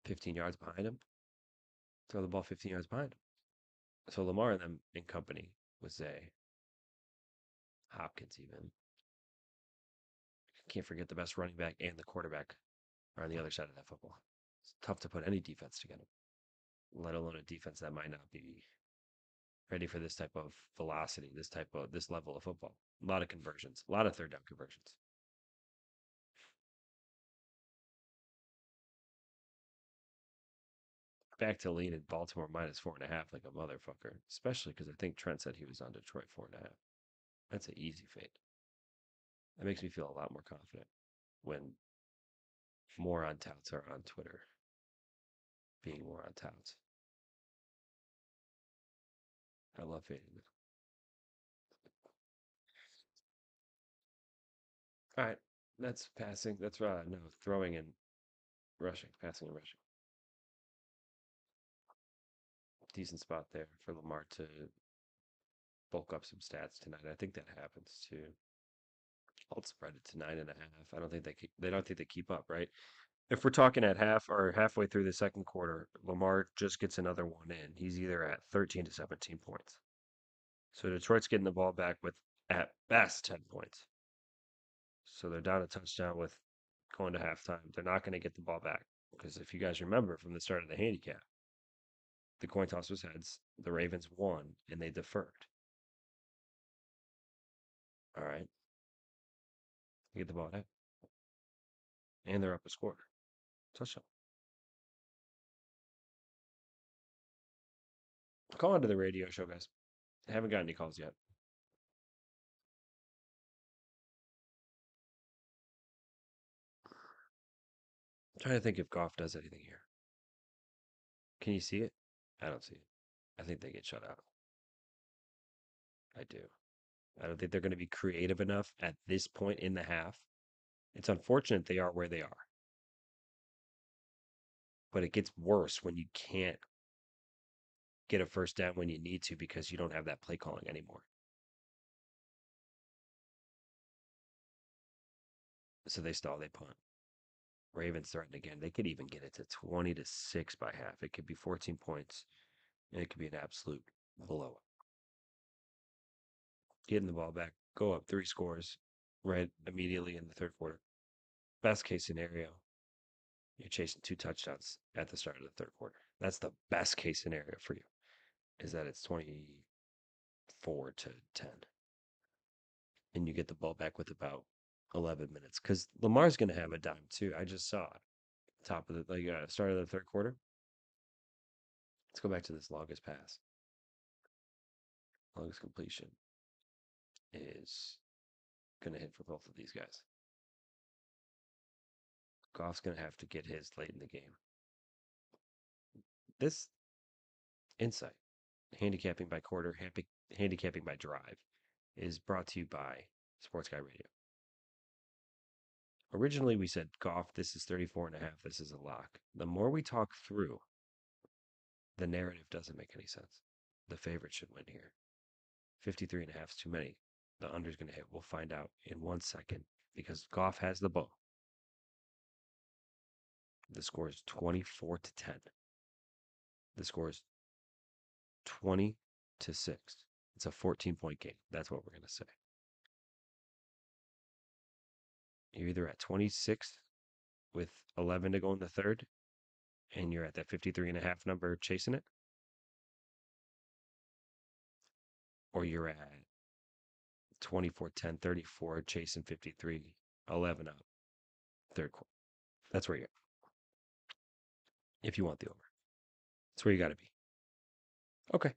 15 yards behind him. Throw the ball 15 yards behind him. So Lamar and them in company with Zay. Hopkins even. Can't forget the best running back and the quarterback are on the other side of that football. It's tough to put any defense together, let alone a defense that might not be ready for this type of velocity, this level of football. A lot of conversions, a lot of third down conversions. back to lean at Baltimore minus 4.5 like a motherfucker, especially because I think Trent said he was on Detroit 4.5. That's an easy fade. That makes me feel a lot more confident when more on touts are on Twitter being more on touts. I love fading them. All right, that's passing. That's no throwing and rushing, passing and rushing. Decent spot there for Lamar to bulk up some stats tonight. I think that happens too. I'll spread it to 9.5. I don't think they don't think they keep up, right? If we're talking at half or halfway through the second quarter, Lamar just gets another one in. He's either at 13 to 17 points. So Detroit's getting the ball back with at best 10 points. So they're down a touchdown with going to halftime. They're not going to get the ball back because if you guys remember from the start of the handicap, the coin toss was heads. The Ravens won and they deferred. All right. They get the ball back. And they're up a score. Touchdown. Call into the radio show, guys. I haven't got any calls yet. I'm trying to think if Goff does anything here. Can you see it? I don't see it. I think they get shut out. I do. I don't think they're going to be creative enough at this point in the half. It's unfortunate they are where they are. But it gets worse when you can't get a first down when you need to because you don't have that play calling anymore. So they stall, they punt. Ravens threaten again. They could even get it to 20-6 by half. It could be 14 points, and it could be an absolute blowout. Getting the ball back, go up 3 scores right immediately in the third quarter. Best case scenario, you're chasing 2 touchdowns at the start of the third quarter. That's the best case scenario for you, is that it's 24-10. And you get the ball back with about 11 minutes. Because Lamar's going to have a dime too. I just saw it. Top of the start of the third quarter. Let's go back to this longest pass. Longest completion is going to hit for both of these guys. Goff's going to have to get his late in the game. This insight, handicapping by quarter, handicapping by drive, is brought to you by Sports Guy Radio. Originally, we said Goff, this is 34.5, this is a lock. The more we talk through, the narrative doesn't make any sense. The favorite should win here. 53.5 is too many. The under's going to hit. We'll find out in 1 second because Goff has the ball. The score is 24-10. The score is 20-6. It's a 14-point game. That's what we're going to say. You're either at 26 with 11 to go in the third, and you're at that 53.5 number chasing it, or you're at 24-10, 34 chasing 53, 11 up, third quarter. That's where you're at. If you want the over. That's where you got to be. Okay.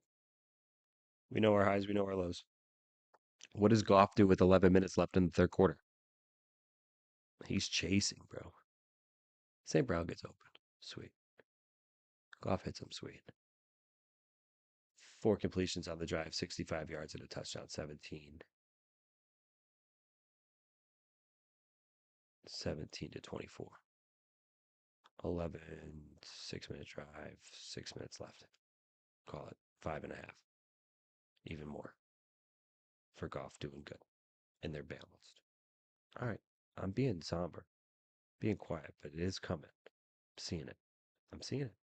We know our highs, we know our lows. What does Goff do with 11 minutes left in the third quarter? He's chasing, bro. St. Brown gets open. Sweet. Goff hits him. Sweet. 4 completions on the drive, 65 yards and a touchdown, 17. 17-24. 11, 6-minute drive, 6 minutes left. Call it 5.5. Even more for Goff doing good. And they're balanced. All right. I'm being somber, being quiet, but it is coming. I'm seeing it. I'm seeing it.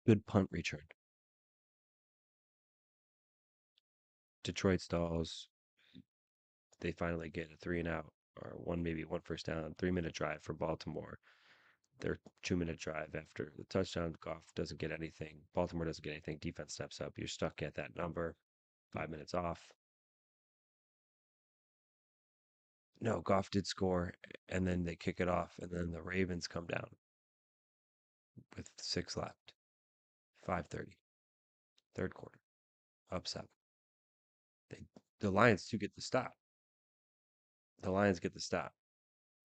Good punt return. Detroit stalls. They finally get a 3 and out, or maybe one first down, 3-minute drive for Baltimore. Their 2-minute drive after the touchdown. Goff doesn't get anything. Baltimore doesn't get anything. Defense steps up. You're stuck at that number. 5 minutes off. No, Goff did score, and then they kick it off, and then the Ravens come down with 6 left. 5:30, third quarter, up 7. They, the Lions do get the stop. The Lions get the stop.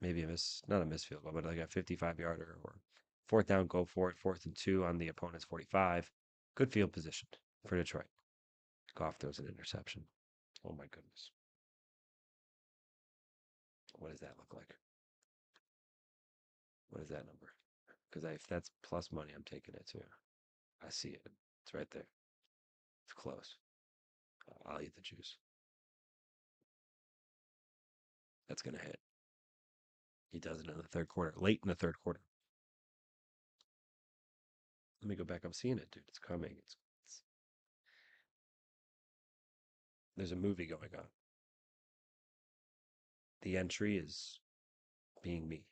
Maybe not a missed field goal, but like a 55-yarder or fourth down, go for it, 4th and 2 on the opponent's 45. Good field position for Detroit. Goff throws an interception. Oh my goodness. What does that look like? What is that number? Because if that's plus money, I'm taking it too. I see it. It's right there. It's close. I'll eat the juice. That's going to hit. He does it in the third quarter, late in the third quarter. Let me go back. I'm seeing it, dude. It's coming. There's a movie going on. The entry is being me.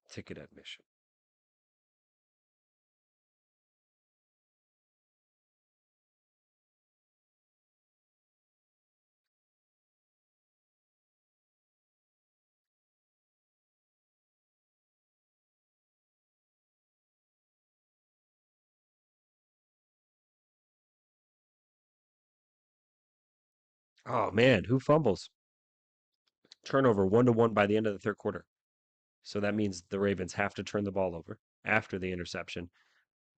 Ticket admission. Oh man, who fumbles? Turnover 1-1 by the end of the third quarter. So that means the Ravens have to turn the ball over after the interception.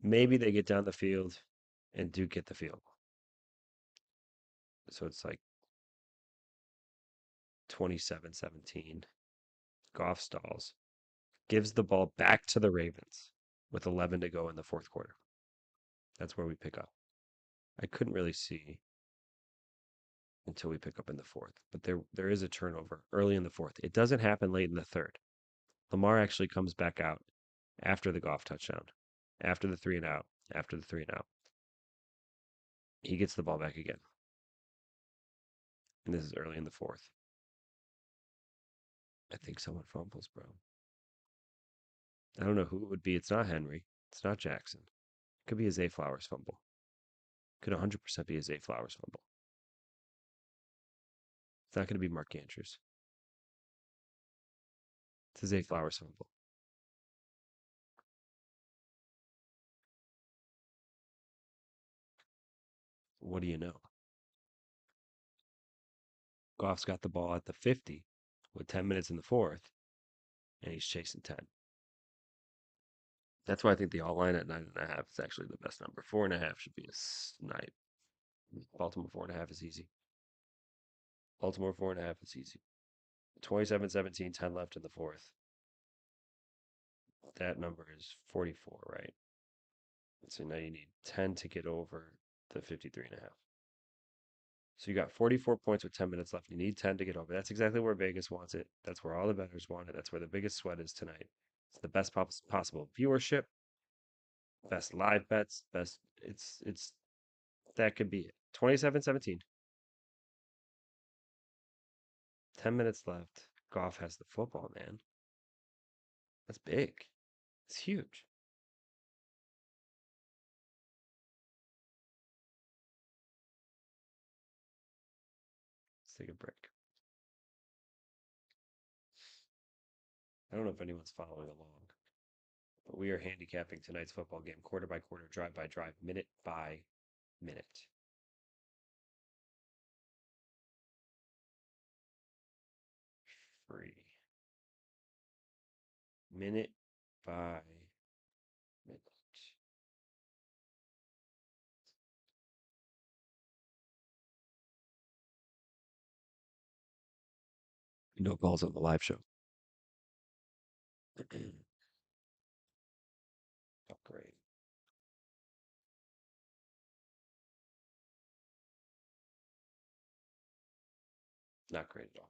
Maybe they get down the field and do get the field goal. So it's like 27-17. Goff stalls, gives the ball back to the Ravens with 11 to go in the fourth quarter. That's where we pick up. I couldn't really see until we pick up in the fourth, but there is a turnover early in the fourth. It doesn't happen late in the third. Lamar actually comes back out after the Goff touchdown, after the 3 and out, He gets the ball back again. And this is early in the fourth. I think someone fumbles, bro. I don't know who it would be. It's not Henry. It's not Jackson. It could be a Zay Flowers fumble. Could 100% be a Zay Flowers fumble. It's not going to be Mark Andrews. It's a Zay Flowers fumble. What do you know? Goff's got the ball at the 50 with 10 minutes in the fourth, and he's chasing 10. That's why I think the all line at 9.5 is actually the best number. 4.5 should be a snipe. Baltimore 4.5 is easy. Baltimore 4.5 is easy. 27-17, 10 left in the fourth. That number is 44, right? So now you need 10 to get over the 53.5. So you got 44 points with 10 minutes left. You need 10 to get over. That's exactly where Vegas wants it. That's where all the bettors want it. That's where the biggest sweat is tonight. It's the best possible viewership, best live bets, best. It's that could be it. 27-17. 10 minutes left. Goff has the football, man. That's big. It's huge. Let's take a break. I don't know if anyone's following along, but we are handicapping tonight's football game quarter by quarter, drive by drive, minute by minute. Free. Minute by minute. No calls on the live show. Oh, great. Not great at all.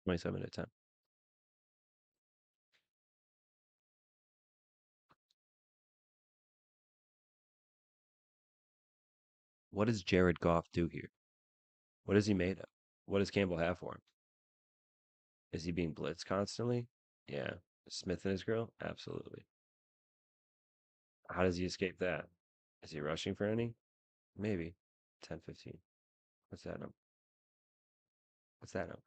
27-10. What does Jared Goff do here? What is he made of? What does Campbell have for him? Is he being blitzed constantly? Yeah. Smith in his grill? Absolutely. How does he escape that? Is he rushing for any? Maybe. 10-15. What's that number? What's that number?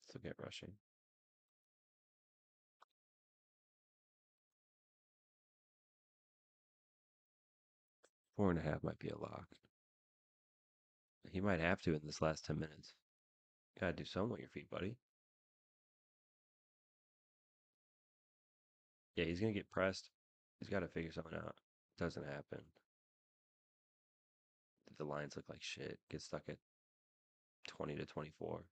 Still get rushing. 4.5 might be a lock. He might have to in this last 10 minutes. Gotta do something with your feet, buddy. Yeah, he's gonna get pressed. He's got to figure something out. Doesn't happen. The lines look like shit. Get stuck at 20-24.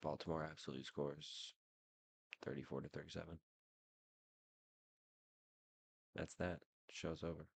Baltimore absolutely scores 34-37. That's that. Show's over.